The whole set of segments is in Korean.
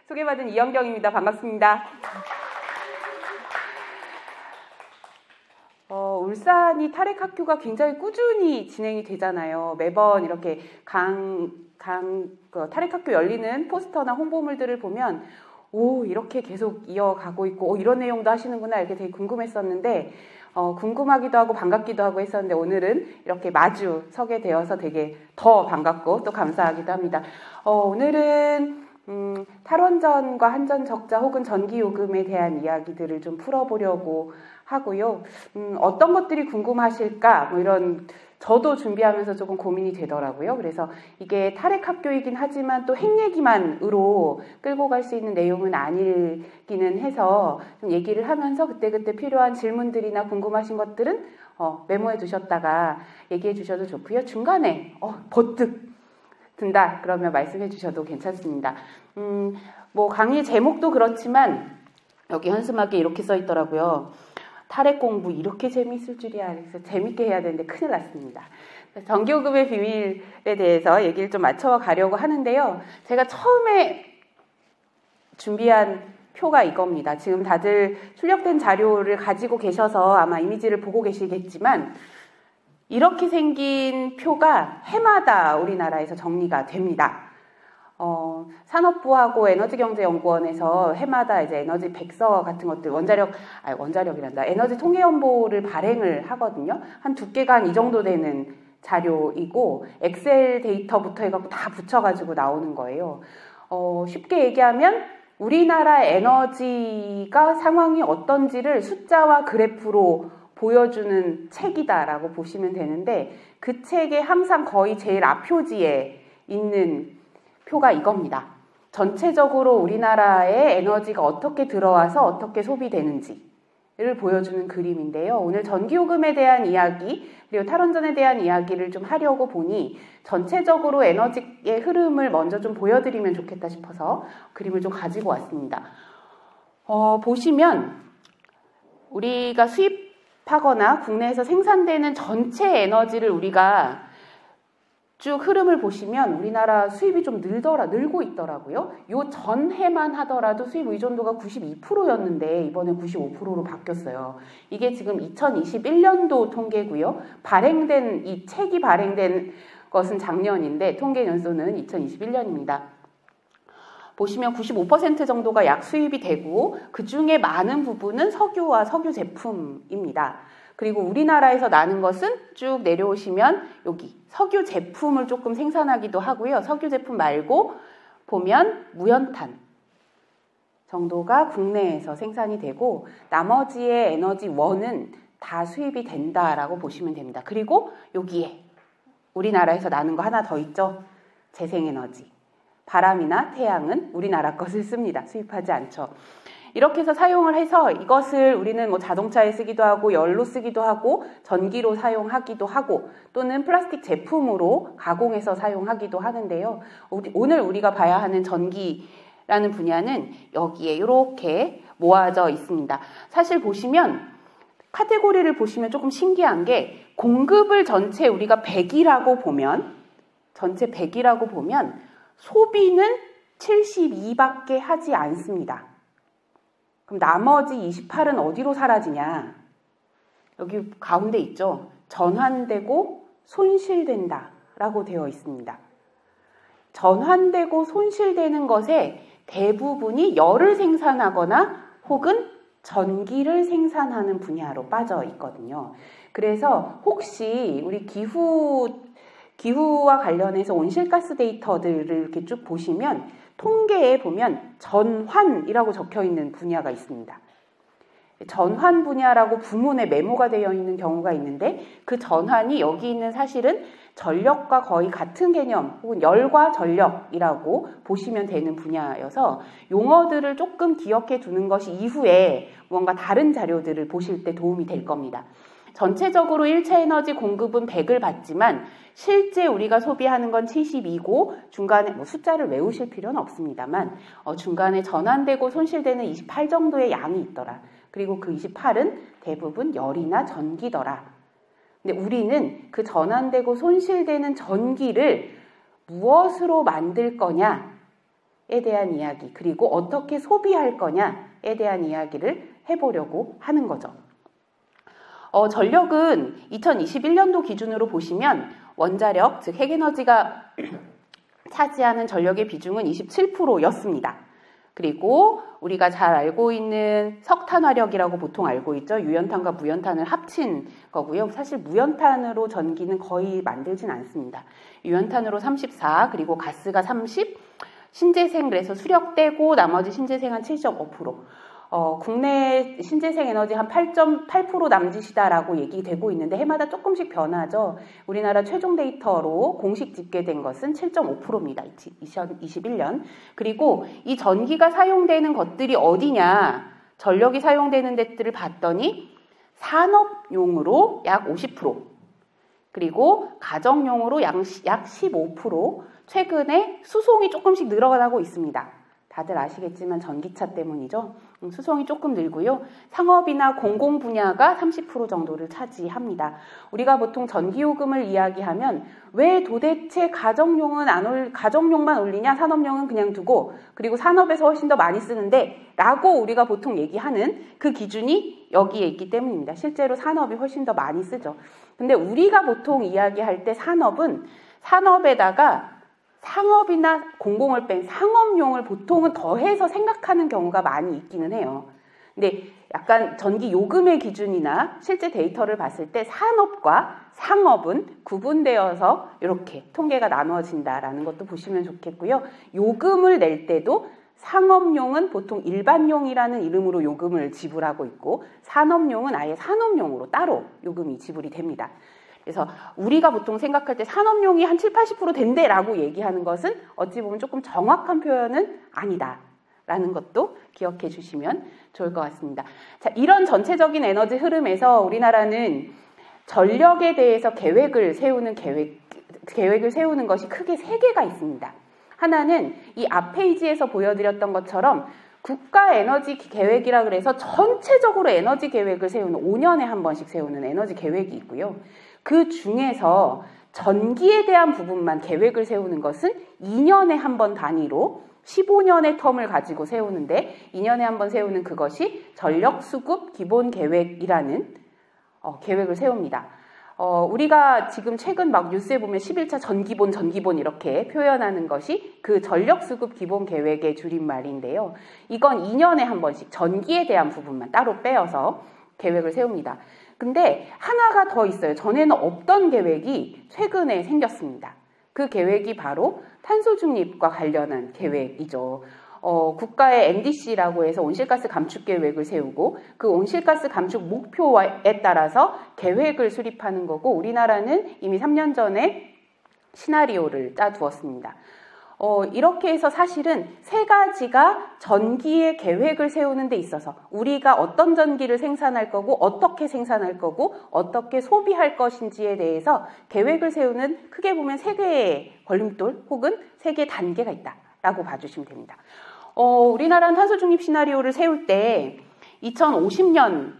소개받은 이영경입니다. 반갑습니다. 울산이 탈핵학교가 굉장히 꾸준히 진행이 되잖아요. 매번 이렇게 탈핵학교 열리는 포스터나 홍보물들을 보면 이렇게 계속 이어가고 있고 이런 내용도 하시는구나 이렇게 되게 궁금했었는데 궁금하기도 하고 반갑기도 하고 했었는데 오늘은 이렇게 마주 서게 되어서 되게 더 반갑고 또 감사하기도 합니다. 오늘은 탈원전과 한전적자 혹은 전기요금에 대한 이야기들을 좀 풀어보려고 하고요. 어떤 것들이 궁금하실까 이런 저도 준비하면서 조금 고민이 되더라고요. 그래서 이게 탈핵학교이긴 하지만 또 핵얘기만으로 끌고 갈 수 있는 내용은 아니기는 해서 좀 얘기를 하면서 그때그때 필요한 질문들이나 궁금하신 것들은 메모해 두셨다가 얘기해 주셔도 좋고요. 중간에 버뜩 든다 그러면 말씀해 주셔도 괜찮습니다. 강의 제목도 그렇지만 여기 현수막에 이렇게 써 있더라고요. 탈핵 공부 이렇게 재미있을 줄이야. 그래서 재밌게 해야 되는데 큰일 났습니다. 전기요금의 비밀에 대해서 얘기를 좀 맞춰가려고 하는데요. 제가 처음에 준비한 표가 이겁니다. 지금 다들 출력된 자료를 가지고 계셔서 아마 이미지를 보고 계시겠지만 이렇게 생긴 표가 해마다 우리나라에서 정리가 됩니다. 산업부하고 에너지경제연구원에서 해마다 이제 에너지 백서 같은 것들 에너지 통계연보를 발행을 하거든요. 한 두께가 한 이 정도 되는 자료이고 엑셀 데이터부터 해갖고 다 붙여가지고 나오는 거예요. 쉽게 얘기하면 우리나라 에너지가 상황이 어떤지를 숫자와 그래프로 보여주는 책이다라고 보시면 되는데 그 책의 항상 거의 제일 앞표지에 있는 표가 이겁니다. 전체적으로 우리나라의 에너지가 어떻게 들어와서 어떻게 소비되는지를 보여주는 그림인데요. 오늘 전기요금에 대한 이야기 그리고 탈원전에 대한 이야기를 좀 하려고 보니 전체적으로 에너지의 흐름을 먼저 좀 보여드리면 좋겠다 싶어서 그림을 좀 가지고 왔습니다. 보시면 우리가 수입하거나 국내에서 생산되는 전체 에너지를 우리가 쭉 흐름을 보시면 우리나라 수입이 좀 늘고 있더라고요. 요 전해만 하더라도 수입 의존도가 92%였는데 이번에 95%로 바뀌었어요. 이게 지금 2021년도 통계고요. 이 책이 발행된 것은 작년인데 통계 연도는 2021년입니다. 보시면 95% 정도가 약 수입이 되고 그중에 많은 부분은 석유와 석유 제품입니다. 그리고 우리나라에서 나는 것은 쭉 내려오시면 여기 석유 제품을 조금 생산하기도 하고요. 석유 제품 말고 보면 무연탄 정도가 국내에서 생산이 되고 나머지의 에너지원은 다 수입이 된다라고 보시면 됩니다. 그리고 여기에 우리나라에서 나는 거 하나 더 있죠. 재생에너지. 바람이나 태양은 우리나라 것을 씁니다. 수입하지 않죠. 이렇게 해서 사용을 해서 이것을 우리는 자동차에 쓰기도 하고 열로 쓰기도 하고 전기로 사용하기도 하고 또는 플라스틱 제품으로 가공해서 사용하기도 하는데요. 오늘 우리가 봐야 하는 전기라는 분야는 여기에 이렇게 모아져 있습니다. 사실 보시면 카테고리를 보시면 조금 신기한 게 공급을 전체 우리가 100이라고 보면 소비는 72밖에 하지 않습니다. 그럼 나머지 28은 어디로 사라지냐? 여기 가운데 있죠. 전환되고 손실된다 라고 되어 있습니다. 전환되고 손실되는 것의 대부분이 열을 생산하거나 혹은 전기를 생산하는 분야로 빠져 있거든요. 그래서 혹시 우리 기후와 관련해서 온실가스 데이터들을 이렇게 쭉 보시면 통계에 보면 전환이라고 적혀 있는 분야가 있습니다. 전환 분야라고 부문에 메모가 되어 있는 경우가 있는데 그 전환이 여기 있는 사실은 전력과 거의 같은 개념 혹은 열과 전력이라고 보시면 되는 분야여서 용어들을 조금 기억해 두는 것이 이후에 뭔가 다른 자료들을 보실 때 도움이 될 겁니다. 전체적으로 일체 에너지 공급은 100을 받지만 실제 우리가 소비하는 건 72고 중간에 숫자를 외우실 필요는 없습니다만 중간에 전환되고 손실되는 28 정도의 양이 있더라. 그리고 그 28은 대부분 열이나 전기더라. 근데 우리는 그 전환되고 손실되는 전기를 무엇으로 만들 거냐? 대한 이야기, 그리고 어떻게 소비할 거냐에 대한 이야기를 해보려고 하는 거죠. 전력은 2021년도 기준으로 보시면 원자력, 즉 핵에너지가 차지하는 전력의 비중은 27%였습니다. 그리고 우리가 잘 알고 있는 석탄화력이라고 보통 알고 있죠. 유연탄과 무연탄을 합친 거고요. 사실 무연탄으로 전기는 거의 만들진 않습니다. 유연탄으로 34, 그리고 가스가 30, 신재생, 그래서 수력 떼고 나머지 신재생 한 7.5%. 국내 신재생 에너지 한 8.8% 남짓이다라고 얘기되고 있는데 해마다 조금씩 변하죠. 우리나라 최종 데이터로 공식 집계된 것은 7.5%입니다. 2021년. 그리고 이 전기가 사용되는 것들이 어디냐, 전력이 사용되는 데들을 봤더니 산업용으로 약 50%, 그리고 가정용으로 약 15%, 최근에 수송이 조금씩 늘어나고 있습니다. 다들 아시겠지만 전기차 때문이죠. 수송이 조금 늘고요. 상업이나 공공 분야가 30% 정도를 차지합니다. 우리가 보통 전기요금을 이야기하면 왜 도대체 가정용만 올리냐, 산업용은 그냥 두고, 그리고 산업에서 훨씬 더 많이 쓰는데 라고 우리가 보통 얘기하는 그 기준이 여기에 있기 때문입니다. 실제로 산업이 훨씬 더 많이 쓰죠. 근데 우리가 보통 이야기할 때 산업은 산업에다가 상업이나 공공을 뺀 상업용을 보통은 더해서 생각하는 경우가 많이 있기는 해요. 근데 약간 전기 요금의 기준이나 실제 데이터를 봤을 때 산업과 상업은 구분되어서 이렇게 통계가 나누어진다라는 것도 보시면 좋겠고요. 요금을 낼 때도 상업용은 보통 일반용이라는 이름으로 요금을 지불하고 있고, 산업용은 아예 산업용으로 따로 요금이 지불이 됩니다. 그래서 우리가 보통 생각할 때 산업용이 한 70-80% 된대라고 얘기하는 것은 어찌 보면 조금 정확한 표현은 아니다라는 것도 기억해 주시면 좋을 것 같습니다. 자, 이런 전체적인 에너지 흐름에서 우리나라는 전력에 대해서 계획을 세우는 것이 크게 3개가 있습니다. 하나는 이 앞 페이지에서 보여드렸던 것처럼 국가 에너지 계획이라 그래서 전체적으로 에너지 계획을 세우는 5년에 한 번씩 세우는 에너지 계획이 있고요. 그 중에서 전기에 대한 부분만 계획을 세우는 것은 2년에 한 번 단위로 15년의 텀을 가지고 세우는데, 2년에 한 번 세우는 그것이 전력수급 기본계획이라는 계획을 세웁니다. 우리가 지금 최근 막 뉴스에 보면 11차 전기본 이렇게 표현하는 것이 그 전력수급 기본계획의 줄임말인데요. 이건 2년에 한 번씩 전기에 대한 부분만 따로 빼어서 계획을 세웁니다. 근데 하나가 더 있어요. 전에는 없던 계획이 최근에 생겼습니다. 그 계획이 바로 탄소 중립과 관련한 계획이죠. 국가의 NDC라고 해서 온실가스 감축 계획을 세우고 그 온실가스 감축 목표에 따라서 계획을 수립하는 거고, 우리나라는 이미 3년 전에 시나리오를 짜두었습니다. 이렇게 해서 사실은 3가지가 전기의 계획을 세우는 데 있어서 우리가 어떤 전기를 생산할 거고 어떻게 생산할 거고 어떻게 소비할 것인지에 대해서 계획을 세우는, 크게 보면 3개의 걸림돌 혹은 3개의 단계가 있다라고 봐주시면 됩니다. 우리나라는 탄소 중립 시나리오를 세울 때 2050년까지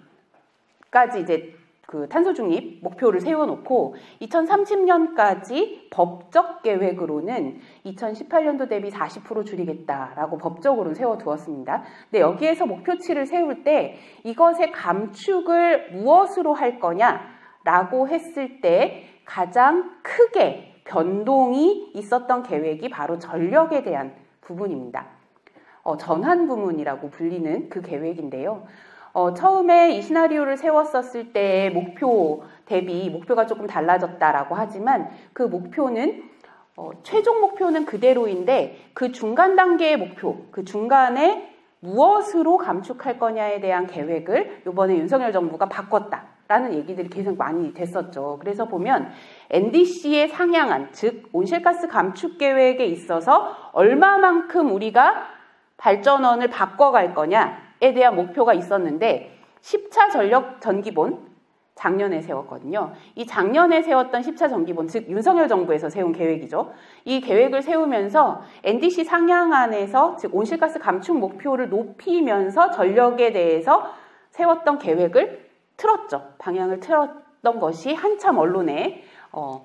이제 그 탄소 중립 목표를 세워놓고 2030년까지 법적 계획으로는 2018년도 대비 40% 줄이겠다라고 법적으로는 세워두었습니다. 근데 여기에서 목표치를 세울 때 이것의 감축을 무엇으로 할 거냐라고 했을 때 가장 크게 변동이 있었던 계획이 바로 전력에 대한 부분입니다. 전환 부문이라고 불리는 그 계획인데요. 처음에 이 시나리오를 세웠었을 때의 목표 대비 목표가 조금 달라졌다라고 하지만 그 목표는 최종 목표는 그대로인데 그 중간 단계의 목표, 그 중간에 무엇으로 감축할 거냐에 대한 계획을 이번에 윤석열 정부가 바꿨다라는 얘기들이 계속 많이 됐었죠. 그래서 보면 NDC에 상향한, 즉 온실가스 감축 계획에 있어서 얼마만큼 우리가 발전원을 바꿔갈 거냐에 대한 목표가 있었는데 10차 전력 전기본 작년에 세웠거든요. 이 작년에 세웠던 10차 전기본, 즉 윤석열 정부에서 세운 계획이죠. 이 계획을 세우면서 NDC 상향안에서, 즉 온실가스 감축 목표를 높이면서 전력에 대해서 세웠던 계획을 틀었죠. 방향을 틀었던 것이 한참 언론에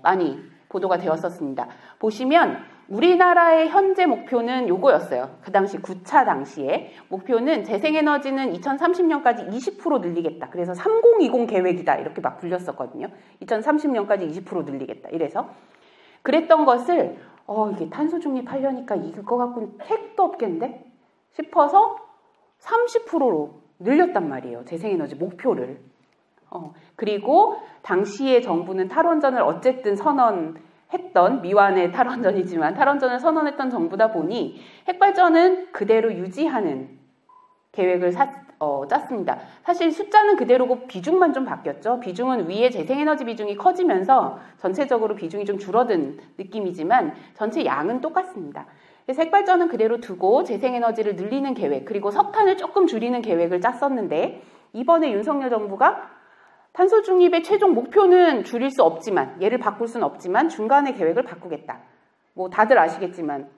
많이 보도가 되었었습니다. 보시면 우리나라의 현재 목표는 요거였어요. 그 당시 9차 당시에 목표는 재생에너지는 2030년까지 20% 늘리겠다. 그래서 3020 계획이다. 이렇게 막 불렸었거든요. 2030년까지 20% 늘리겠다. 이래서 그랬던 것을 이게 탄소 중립하려니까 이거 갖고는 택도 없겠는데 싶어서 30%로 늘렸단 말이에요. 재생에너지 목표를. 그리고 당시의 정부는 탈원전을 어쨌든 선언했던, 미완의 탈원전이지만 탈원전을 선언했던 정부다 보니 핵발전은 그대로 유지하는 계획을 짰습니다. 사실 숫자는 그대로고 비중만 좀 바뀌었죠. 비중은 위에 재생에너지 비중이 커지면서 전체적으로 비중이 좀 줄어든 느낌이지만 전체 양은 똑같습니다. 그래서 핵발전은 그대로 두고 재생에너지를 늘리는 계획, 그리고 석탄을 조금 줄이는 계획을 짰었는데 이번에 윤석열 정부가 탄소 중립의 최종 목표는 줄일 수 없지만, 얘를 바꿀 수는 없지만 중간에 계획을 바꾸겠다. 뭐 다들 아시겠지만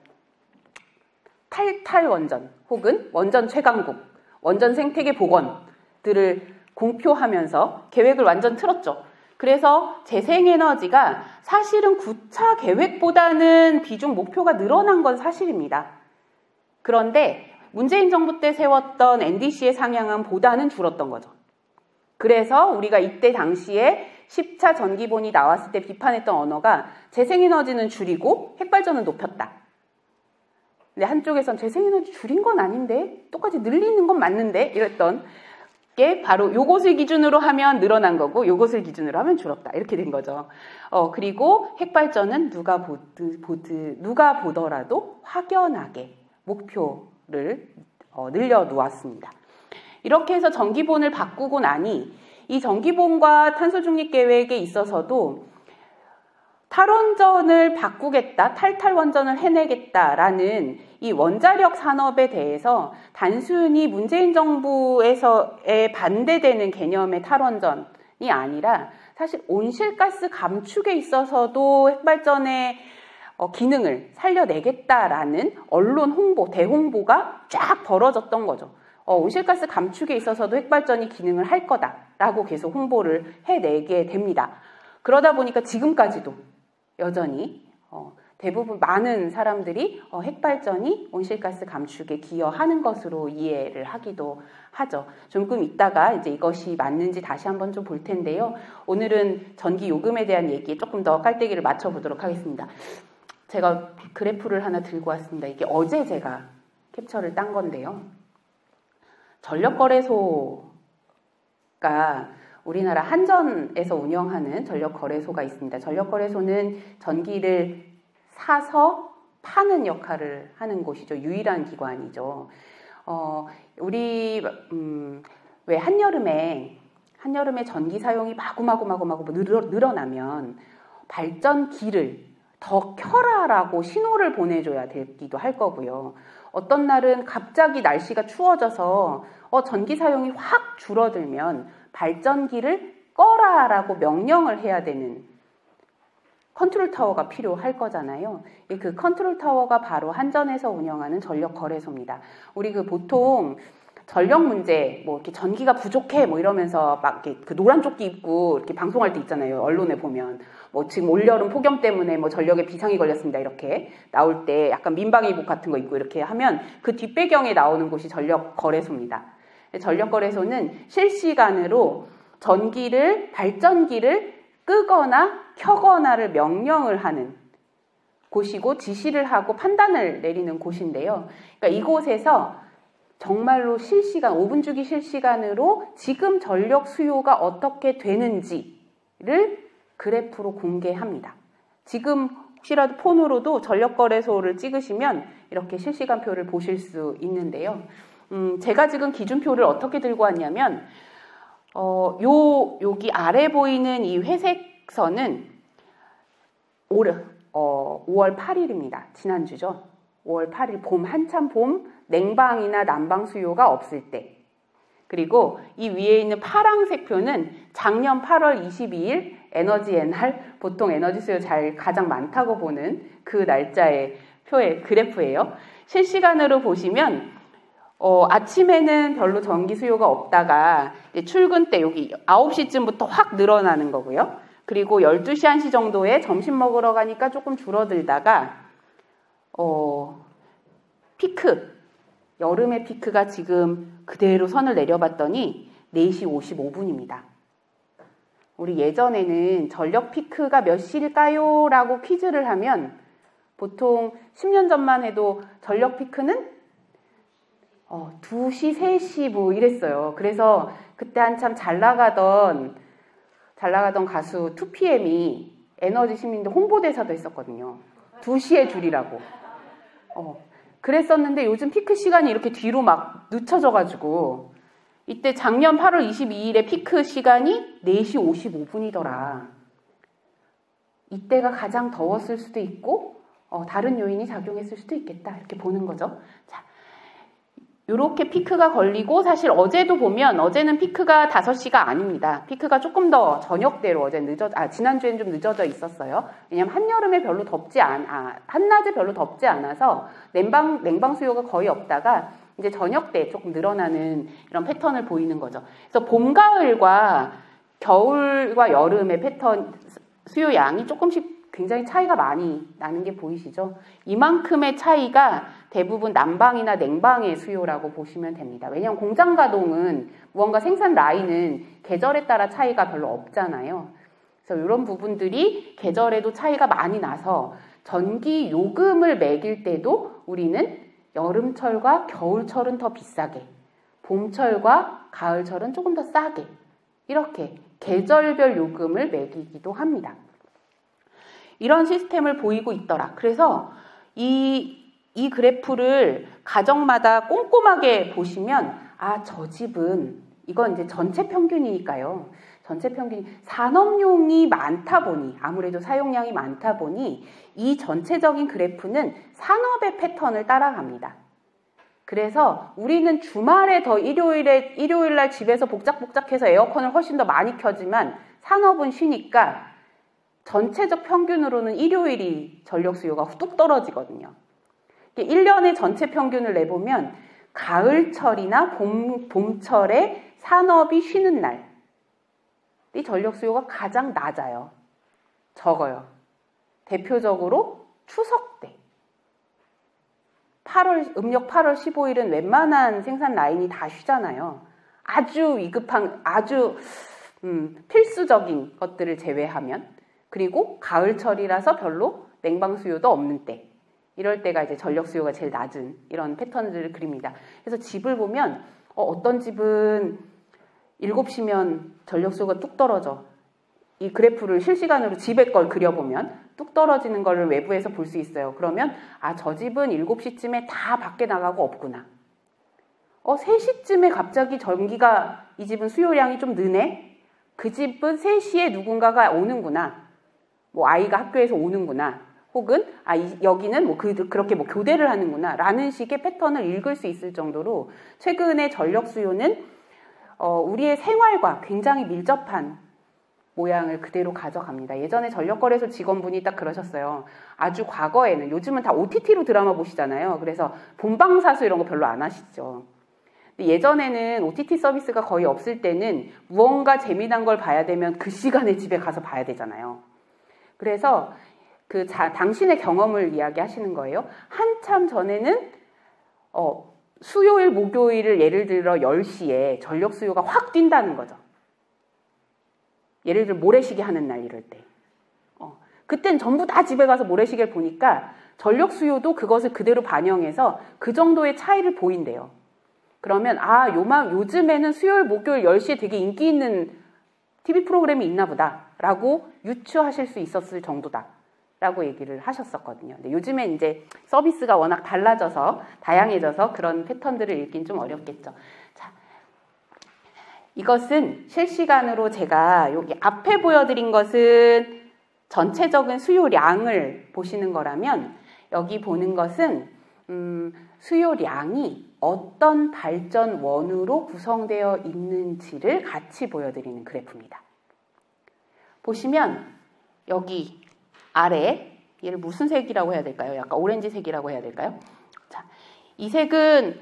탈탈 원전 혹은 원전 최강국, 원전 생태계 복원들을 공표하면서 계획을 완전 틀었죠. 그래서 재생에너지가 사실은 9차 계획보다는 비중 목표가 늘어난 건 사실입니다. 그런데 문재인 정부 때 세웠던 NDC의 상향안보다는 줄었던 거죠. 그래서 우리가 이때 당시에 10차 전기본이 나왔을 때 비판했던 언어가 재생에너지는 줄이고 핵발전은 높였다. 근데 한쪽에선 재생에너지 줄인 건 아닌데 똑같이 늘리는 건 맞는데 이랬던 게 바로 요것을 기준으로 하면 늘어난 거고 요것을 기준으로 하면 줄었다. 이렇게 된 거죠. 그리고 핵발전은 누가 보더라도 확연하게 목표를 늘려놓았습니다. 이렇게 해서 전기본을 바꾸고 나니 이 전기본과 탄소중립계획에 있어서도 탈원전을 바꾸겠다, 탈탈원전을 해내겠다라는 이 원자력 산업에 대해서 단순히 문재인 정부에서의 반대되는 개념의 탈원전이 아니라 사실 온실가스 감축에 있어서도 핵발전의 기능을 살려내겠다라는 언론 홍보, 대홍보가 쫙 벌어졌던 거죠. 온실가스 감축에 있어서도 핵발전이 기능을 할 거다라고 계속 홍보를 해내게 됩니다. 그러다 보니까 지금까지도 여전히 대부분 많은 사람들이 핵발전이 온실가스 감축에 기여하는 것으로 이해를 하기도 하죠. 조금 이따가 이제 이것이 맞는지 다시 한번 좀 볼 텐데요. 오늘은 전기 요금에 대한 얘기에 조금 더 깔때기를 맞춰보도록 하겠습니다. 제가 그래프를 하나 들고 왔습니다. 이게 어제 제가 캡처를 딴 건데요. 전력거래소가 우리나라 한전에서 운영하는 전력거래소가 있습니다. 전력거래소는 전기를 사서 파는 역할을 하는 곳이죠. 유일한 기관이죠. 우리 왜 한여름에 전기 사용이 마구마구 늘어나면 발전기를 더 켜라라고 신호를 보내줘야 되기도 할 거고요. 어떤 날은 갑자기 날씨가 추워져서 전기 사용이 확 줄어들면 발전기를 꺼라라고 명령을 해야 되는 컨트롤 타워가 필요할 거잖아요. 그 컨트롤 타워가 바로 한전에서 운영하는 전력거래소입니다. 우리 보통 전력 문제, 이렇게 전기가 부족해, 이러면서 막 이렇게 그 노란 조끼 입고 이렇게 방송할 때 있잖아요. 언론에 보면. 지금 올여름 폭염 때문에 전력에 비상이 걸렸습니다. 이렇게 나올 때 약간 민방위복 같은 거 입고 이렇게 하면 그 뒷배경에 나오는 곳이 전력거래소입니다. 전력거래소는 실시간으로 발전기를 끄거나 켜거나를 명령을 하는 곳이고 지시를 하고 판단을 내리는 곳인데요. 그러니까 이곳에서 정말로 실시간, 5분 주기 실시간으로 지금 전력 수요가 어떻게 되는지를 그래프로 공개합니다. 지금 혹시라도 폰으로도 전력거래소를 찍으시면 이렇게 실시간표를 보실 수 있는데요. 제가 지금 기준표를 어떻게 들고 왔냐면 여기 아래 보이는 이 회색 선은 5월 8일입니다. 지난주죠. 5월 8일 한참 봄 냉방이나 난방 수요가 없을 때. 그리고 이 위에 있는 파란색 표는 작년 8월 22일 에너지의 날, 보통 에너지 수요 가장 많다고 보는 그 날짜의 그래프예요. 실시간으로 보시면 아침에는 별로 전기 수요가 없다가 이제 출근 때 여기 9시쯤부터 확 늘어나는 거고요. 그리고 12시, 1시 정도에 점심 먹으러 가니까 조금 줄어들다가 피크, 여름의 피크가 지금 그대로 선을 내려봤더니 4시 55분입니다. 우리 예전에는 전력 피크가 몇 시일까요? 라고 퀴즈를 하면 보통 10년 전만 해도 전력 피크는 2시, 3시 뭐 이랬어요. 그래서 그때 한참 잘 나가던 가수 2PM이 에너지 시민들 홍보대사도 했었거든요. 2시에 줄이라고. 그랬었는데 요즘 피크 시간이 이렇게 뒤로 막 늦춰져가지고 이때 작년 8월 22일에 피크 시간이 4시 55분이더라. 이때가 가장 더웠을 수도 있고 다른 요인이 작용했을 수도 있겠다. 이렇게 보는 거죠. 자, 이렇게 피크가 걸리고 사실 어제도 보면 어제는 피크가 5시가 아닙니다. 피크가 조금 더 저녁대로 지난주엔 좀 늦어져 있었어요. 왜냐면 한낮에 별로 덥지 않아서 냉방 수요가 거의 없다가 이제 저녁 때 조금 늘어나는 이런 패턴을 보이는 거죠. 그래서 봄, 가을과 겨울과 여름의 패턴 수요 양이 조금씩 굉장히 차이가 많이 나는 게 보이시죠? 이만큼의 차이가 대부분 난방이나 냉방의 수요라고 보시면 됩니다. 왜냐하면 공장 가동은 무언가 생산 라인은 계절에 따라 차이가 별로 없잖아요. 그래서 이런 부분들이 계절에도 차이가 많이 나서 전기 요금을 매길 때도 우리는 여름철과 겨울철은 더 비싸게, 봄철과 가을철은 조금 더 싸게 이렇게 계절별 요금을 매기기도 합니다. 이런 시스템을 보이고 있더라. 그래서 이 그래프를 가정마다 꼼꼼하게 보시면 저 집은 이건 이제 전체 평균이니까요. 전체 평균 산업용이 많다 보니 아무래도 사용량이 많다 보니 이 전체적인 그래프는 산업의 패턴을 따라갑니다. 그래서 우리는 주말에 더 일요일 날 집에서 복작복작해서 에어컨을 훨씬 더 많이 켜지만 산업은 쉬니까 전체적 평균으로는 일요일이 전력 수요가 뚝 떨어지거든요. 1년의 전체 평균을 내보면 가을철이나 봄철에 산업이 쉬는 날 이 전력 수요가 가장 낮아요. 적어요. 대표적으로 추석 때. 음력 8월 15일은 웬만한 생산 라인이 다 쉬잖아요. 아주 위급한, 아주 필수적인 것들을 제외하면. 그리고 가을철이라서 별로 냉방 수요도 없는 때. 이럴 때가 이제 전력 수요가 제일 낮은 이런 패턴들을 그립니다. 그래서 집을 보면 어떤 집은 7시면 전력 수요가 뚝 떨어져. 이 그래프를 실시간으로 집의 걸 그려보면 뚝 떨어지는 걸 외부에서 볼 수 있어요. 그러면 저 집은 7시쯤에 다 밖에 나가고 없구나. 3시쯤에 갑자기 전기가 이 집은 수요량이 좀 느네. 그 집은 3시에 누군가가 오는구나. 뭐 아이가 학교에서 오는구나. 혹은 여기는 뭐 그렇게 뭐 교대를 하는구나 라는 식의 패턴을 읽을 수 있을 정도로 최근에 전력 수요는 우리의 생활과 굉장히 밀접한 모양을 그대로 가져갑니다. 예전에 전력거래소 직원분이 딱 그러셨어요. 아주 과거에는, 요즘은 다 OTT로 드라마 보시잖아요. 그래서 본방사수 이런 거 별로 안 하시죠. 근데 예전에는 OTT 서비스가 거의 없을 때는 무언가 재미난 걸 봐야 되면 그 시간에 집에 가서 봐야 되잖아요. 그래서 당신의 경험을 이야기하시는 거예요. 한참 전에는 수요일, 목요일을 예를 들어 10시에 전력 수요가 확 뛴다는 거죠. 예를 들어 모래시계 하는 날 이럴 때. 그땐 전부 다 집에 가서 모래시계를 보니까 전력 수요도 그것을 그대로 반영해서 그 정도의 차이를 보인대요. 그러면 요즘에는 수요일, 목요일 10시에 되게 인기 있는 TV 프로그램이 있나 보다 라고 유추하실 수 있었을 정도다 라고 얘기를 하셨었거든요. 근데 요즘엔 이제 서비스가 워낙 달라져서 다양해져서 그런 패턴들을 읽긴 좀 어렵겠죠. 자, 이것은 실시간으로 제가 여기 앞에 보여드린 것은 전체적인 수요량을 보시는 거라면 여기 보는 것은 수요량이 어떤 발전원으로 구성되어 있는지를 같이 보여드리는 그래프입니다. 보시면 여기 아래 얘를 무슨 색이라고 해야 될까요? 약간 오렌지색이라고 해야 될까요? 자, 이 색은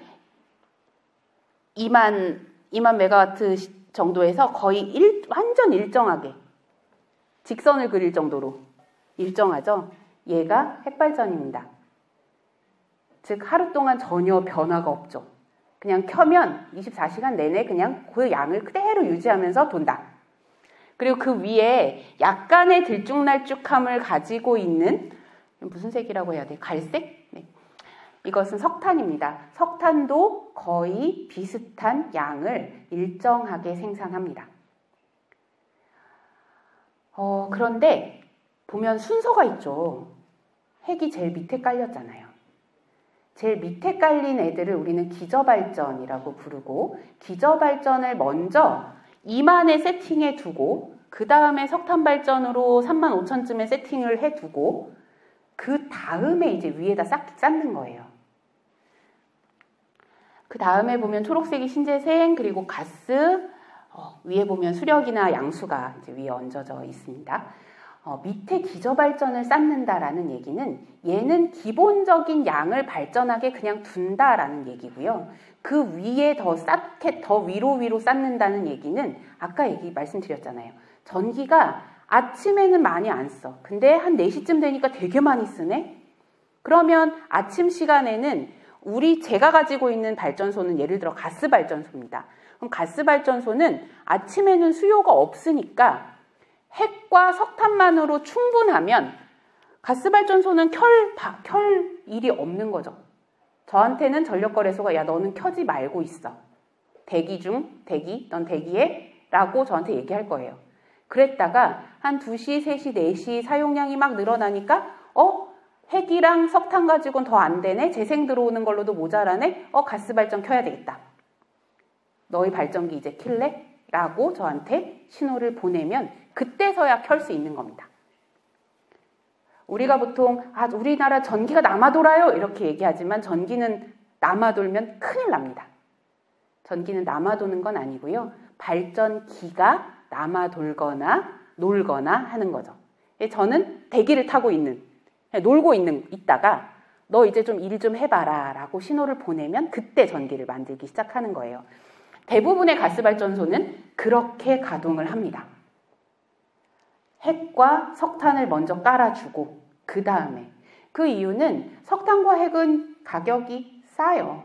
2만 메가와트 정도에서 거의 완전 일정하게 직선을 그릴 정도로 일정하죠. 얘가 핵발전입니다. 즉 하루 동안 전혀 변화가 없죠. 그냥 켜면 24시간 내내 그냥 그 양을 그대로 유지하면서 돈다. 그리고 그 위에 약간의 들쭉날쭉함을 가지고 있는, 무슨 색이라고 해야 돼? 갈색? 네. 이것은 석탄입니다. 석탄도 거의 비슷한 양을 일정하게 생산합니다. 그런데 보면 순서가 있죠. 핵이 제일 밑에 깔렸잖아요. 제일 밑에 깔린 애들을 우리는 기저발전이라고 부르고, 기저발전을 먼저 2만에 세팅해 두고 그 다음에 석탄발전으로 35,000쯤에 세팅을 해 두고 그 다음에 이제 위에다 쌓는 거예요. 그 다음에 보면 초록색이 신재생, 그리고 가스, 위에 보면 수력이나 양수가 이제 위에 얹어져 있습니다. 밑에 기저발전을 쌓는다라는 얘기는 얘는 기본적인 양을 발전하게 그냥 둔다라는 얘기고요. 그 위에 더 위로 쌓는다는 얘기는 아까 말씀드렸잖아요. 전기가 아침에는 많이 안 써. 근데 한 4시쯤 되니까 되게 많이 쓰네? 그러면 아침 시간에는 제가 가지고 있는 발전소는 예를 들어 가스발전소입니다. 그럼 가스발전소는 아침에는 수요가 없으니까 핵과 석탄만으로 충분하면 가스발전소는 켤 일이 없는 거죠. 저한테는 전력거래소가 야 너는 켜지 말고 있어. 넌 대기해 라고 저한테 얘기할 거예요. 그랬다가 한 2시, 3시, 4시 사용량이 막 늘어나니까 핵이랑 석탄 가지고는 더 안 되네. 재생 들어오는 걸로도 모자라네. 가스발전 켜야 되겠다. 너희 발전기 이제 킬래? 라고 저한테 신호를 보내면 그때서야 켤 수 있는 겁니다. 우리가 보통 우리나라 전기가 남아 돌아요 이렇게 얘기하지만 전기는 남아 돌면 큰일 납니다. 전기는 남아 도는 건 아니고요. 발전기가 남아 돌거나 놀거나 하는 거죠. 저는 대기를 타고 놀고 있다가 너 이제 좀 일 좀 해봐라 라고 신호를 보내면 그때 전기를 만들기 시작하는 거예요. 대부분의 가스발전소는 그렇게 가동을 합니다. 핵과 석탄을 먼저 깔아주고 그 다음에 그 이유는 석탄과 핵은 가격이 싸요.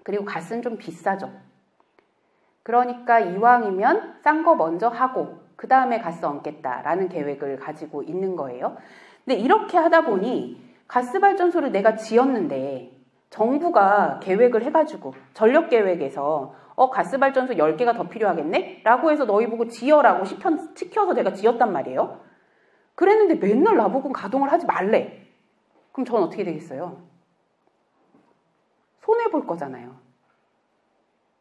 그리고 가스는 좀 비싸죠. 그러니까 이왕이면 싼 거 먼저 하고 그 다음에 가스 얹겠다라는 계획을 가지고 있는 거예요. 근데 이렇게 하다 보니 가스발전소를 내가 지었는데 정부가 계획을 해가지고 전력계획에서 가스발전소 10개가 더 필요하겠네? 라고 해서 너희 보고 지어라고 시켜서 내가 지었단 말이에요. 그랬는데 맨날 나보고 가동을 하지 말래. 그럼 전 어떻게 되겠어요? 손해볼 거잖아요.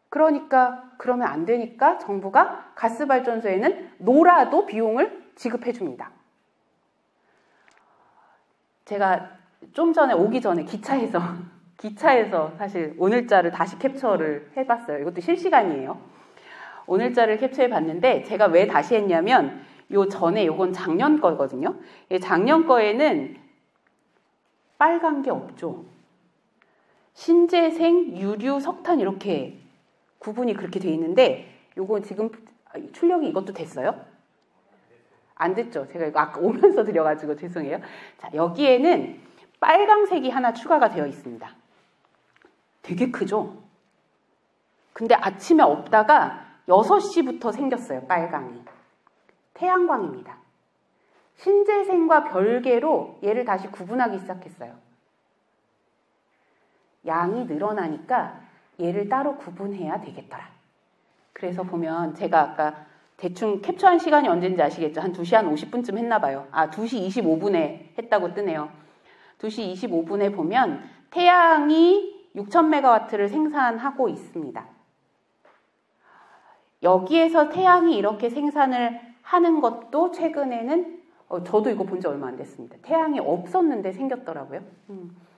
그러니까 그러면 안 되니까 정부가 가스발전소에는 놀아도 비용을 지급해 줍니다. 제가 좀 전에 오기 전에 기차에서 사실 오늘자를 다시 캡처를 해봤어요. 이것도 실시간이에요. 오늘자를 캡처해 봤는데 제가 왜 다시 했냐면 요건 작년 거거든요. 작년 거에는 빨간 게 없죠. 신재생, 유류, 석탄 이렇게 구분이 그렇게 돼 있는데 요건 지금 출력이 이것도 됐어요? 안 됐죠. 제가 이거 아까 오면서 드려가지고 죄송해요. 자, 여기에는 빨강색이 하나 추가가 되어 있습니다. 되게 크죠? 근데 아침에 없다가 6시부터 생겼어요. 빨강이. 태양광입니다. 신재생과 별개로 얘를 다시 구분하기 시작했어요. 양이 늘어나니까 얘를 따로 구분해야 되겠더라. 그래서 보면 제가 아까 대충 캡처한 시간이 언제인지 아시겠죠? 한 2시 한 50분쯤 했나 봐요. 2시 25분에 했다고 뜨네요. 2시 25분에 보면 태양이 6,000메가와트를 생산하고 있습니다. 여기에서 태양이 이렇게 생산을 하는 것도 최근에는 저도 이거 본 지 얼마 안 됐습니다. 태양이 없었는데 생겼더라고요.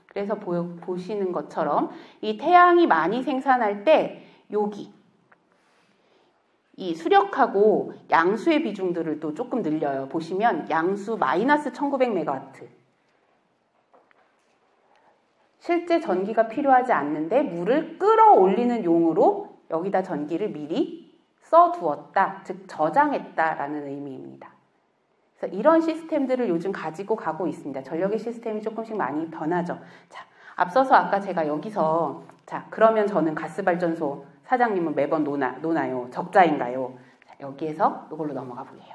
그래서 보시는 것처럼 이 태양이 많이 생산할 때 여기 이 수력하고 양수의 비중들을 또 조금 늘려요. 보시면 양수 마이너스 1900메가와트. 실제 전기가 필요하지 않는데 물을 끌어올리는 용으로 여기다 전기를 미리 써두었다. 즉 저장했다라는 의미입니다. 그래서 이런 시스템들을 요즘 가지고 가고 있습니다. 전력의 시스템이 조금씩 많이 변하죠. 자, 앞서서 아까 제가 여기서 자, 그러면 저는 가스발전소 사장님은 매번 노나요? 적자인가요? 자, 여기에서 이걸로 넘어가 볼게요.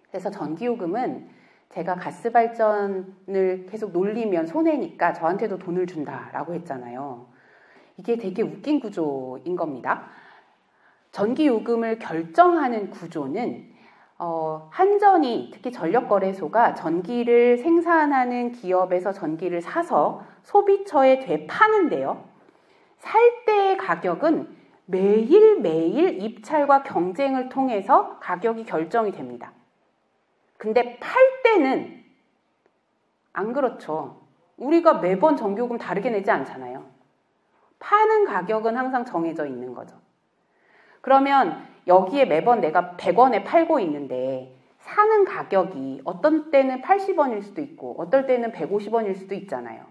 그래서 전기요금은 제가 가스발전을 계속 놀리면 손해니까 저한테도 돈을 준다라고 했잖아요. 이게 되게 웃긴 구조인 겁니다. 전기요금을 결정하는 구조는 한전이 특히 전력거래소가 전기를 생산하는 기업에서 전기를 사서 소비처에 되파는데요. 살 때의 가격은 매일매일 입찰과 경쟁을 통해서 가격이 결정이 됩니다. 근데 팔 때는 안 그렇죠. 우리가 매번 전기요금 다르게 내지 않잖아요. 파는 가격은 항상 정해져 있는 거죠. 그러면 여기에 매번 내가 100원에 팔고 있는데 사는 가격이 어떤 때는 80원일 수도 있고 어떨 때는 150원일 수도 있잖아요.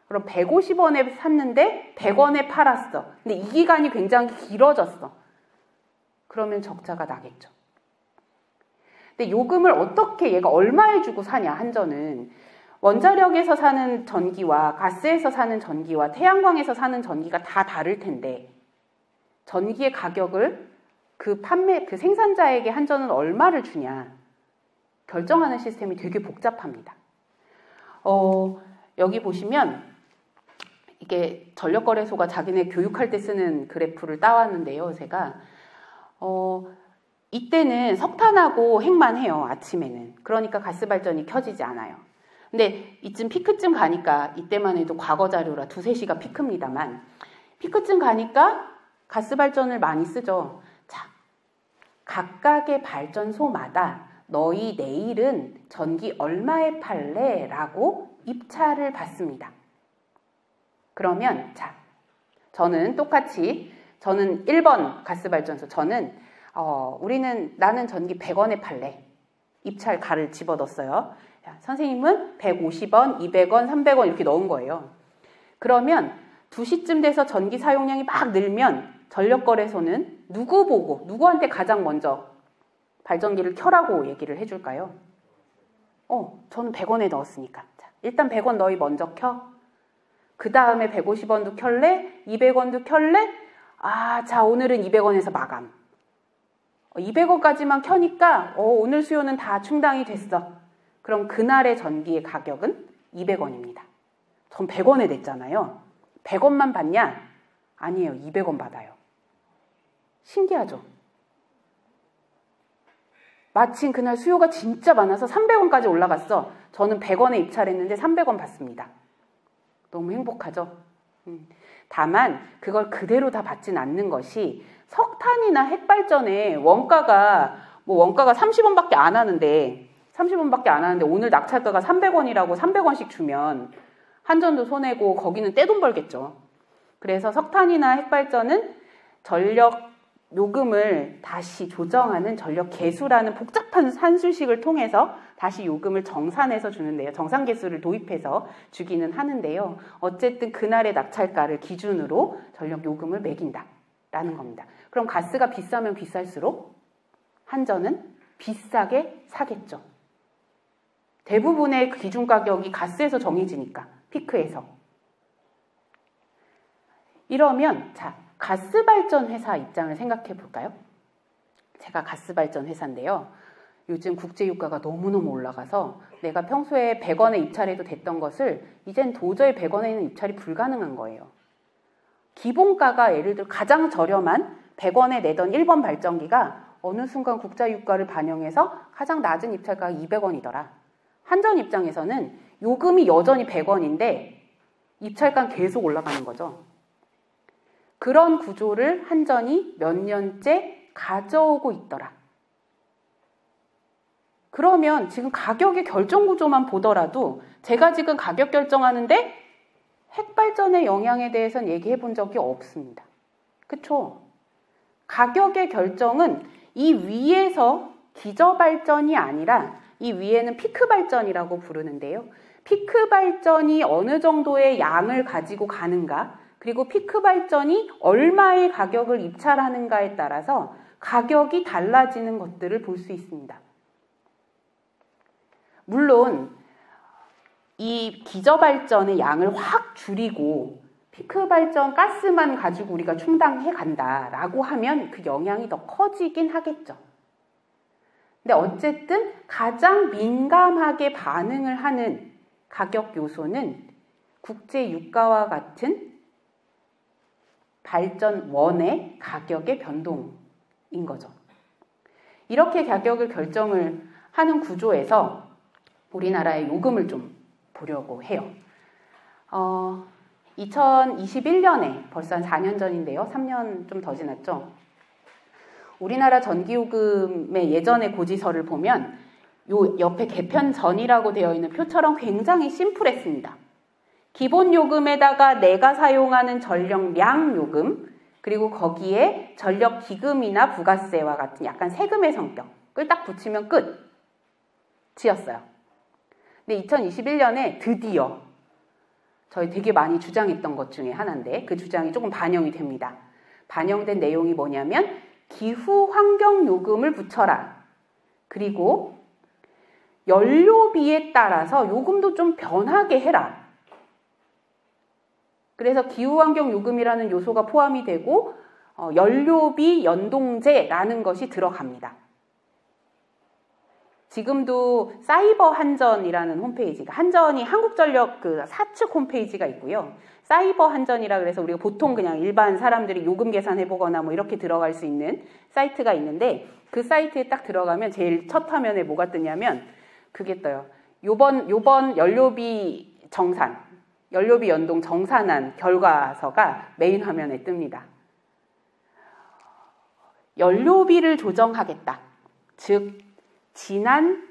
그럼 150원에 샀는데 100원에 팔았어. 근데 이 기간이 굉장히 길어졌어. 그러면 적자가 나겠죠. 근데 요금을 어떻게 얘가 얼마에 주고 사냐 한전은 원자력에서 사는 전기와 가스에서 사는 전기와 태양광에서 사는 전기가 다 다를 텐데 전기의 가격을 그 생산자에게 한전은 얼마를 주냐 결정하는 시스템이 되게 복잡합니다. 여기 보시면 이게 전력거래소가 자기네 교육할 때 쓰는 그래프를 따왔는데요. 제가 이때는 석탄하고 핵만 해요. 아침에는. 그러니까 가스발전이 켜지지 않아요. 근데 이쯤 피크쯤 가니까 이때만 해도 과거 자료라 2-3시가 피크입니다만 피크쯤 가니까 가스발전을 많이 쓰죠. 자, 각각의 발전소마다 너희 내일은 전기 얼마에 팔래? 라고 입찰을 받습니다. 그러면 자, 저는 똑같이 저는 1번 가스발전소 나는 전기 100원에 팔래. 입찰 가를 집어넣었어요. 선생님은 150원, 200원, 300원 이렇게 넣은 거예요. 그러면 2시쯤 돼서 전기 사용량이 막 늘면 전력거래소는 누구한테 가장 먼저 발전기를 켜라고 얘기를 해줄까요? 저는 100원에 넣었으니까. 자, 일단 100원 너희 먼저 켜. 그 다음에 150원도 켤래? 200원도 켤래? 자, 오늘은 200원에서 마감. 200원까지만 켜니까 오늘 수요는 다 충당이 됐어. 그럼 그날의 전기의 가격은 200원입니다. 전 100원에 냈잖아요. 100원만 받냐? 아니에요. 200원 받아요. 신기하죠? 마침 그날 수요가 진짜 많아서 300원까지 올라갔어. 저는 100원에 입찰했는데 300원 받습니다. 너무 행복하죠? 다만 그걸 그대로 다 받진 않는 것이 석탄이나 핵발전에 원가가 30원밖에 안 하는데 오늘 낙찰가가 300원이라고 300원씩 주면 한전도 손해고 거기는 떼돈 벌겠죠. 그래서 석탄이나 핵발전은 전력 요금을 다시 조정하는 전력 계수라는 복잡한 산술식을 통해서 다시 요금을 정산해서 주는데요. 정산계수를 도입해서 주기는 하는데요. 어쨌든 그날의 낙찰가를 기준으로 전력 요금을 매긴다라는 겁니다. 그럼 가스가 비싸면 비쌀수록 한전은 비싸게 사겠죠. 대부분의 기준 가격이 가스에서 정해지니까 피크에서. 이러면 자, 가스발전 회사 입장을 생각해 볼까요? 제가 가스발전 회사인데요. 요즘 국제유가가 너무너무 올라가서 내가 평소에 100원에 입찰해도 됐던 것을 이젠 도저히 100원에는 입찰이 불가능한 거예요. 기본가가 예를 들어 가장 저렴한 100원에 내던 1번 발전기가 어느 순간 국제유가를 반영해서 가장 낮은 입찰가가 200원이더라. 한전 입장에서는 요금이 여전히 100원인데 입찰가는 계속 올라가는 거죠. 그런 구조를 한전이 몇 년째 가져오고 있더라. 그러면 지금 가격의 결정 구조만 보더라도 제가 지금 가격 결정하는데 핵발전의 영향에 대해서는 얘기해 본 적이 없습니다. 그쵸? 가격의 결정은 이 위에서 기저발전이 아니라 이 위에는 피크발전이라고 부르는데요. 피크발전이 어느 정도의 양을 가지고 가는가, 그리고 피크발전이 얼마의 가격을 입찰하는가에 따라서 가격이 달라지는 것들을 볼 수 있습니다. 물론 이 기저발전의 양을 확 줄이고 피크 발전 가스만 가지고 우리가 충당해 간다라고 하면 그 영향이 더 커지긴 하겠죠. 근데 어쨌든 가장 민감하게 반응을 하는 가격 요소는 국제 유가와 같은 발전원의 가격의 변동인 거죠. 이렇게 가격을 결정을 하는 구조에서 우리나라의 요금을 좀 보려고 해요. 2021년에 벌써 한 4년 전인데요. 3년 좀 더 지났죠. 우리나라 전기요금의 예전의 고지서를 보면 요 옆에 개편 전이라고 되어 있는 표처럼 굉장히 심플했습니다. 기본 요금에다가 내가 사용하는 전력량 요금, 그리고 거기에 전력 기금이나 부가세와 같은 약간 세금의 성격을 딱 붙이면 끝이었어요. 근데 2021년에 드디어 저희 되게 많이 주장했던 것 중에 하나인데 그 주장이 조금 반영이 됩니다. 반영된 내용이 뭐냐면 기후 환경 요금을 붙여라. 그리고 연료비에 따라서 요금도 좀 변하게 해라. 그래서 기후환경 요금이라는 요소가 포함이 되고 연료비 연동제라는 것이 들어갑니다. 지금도 사이버 한전이라는 홈페이지가 한전이 한국전력 그 사측 홈페이지가 있고요. 사이버 한전이라 그래서 우리가 보통 그냥 일반 사람들이 요금 계산해 보거나 뭐 이렇게 들어갈 수 있는 사이트가 있는데 그 사이트에 딱 들어가면 제일 첫 화면에 뭐가 뜨냐면 그게 떠요. 요번 연료비 정산, 연료비 연동 정산한 결과서가 메인 화면에 뜹니다. 연료비를 조정하겠다. 즉 지난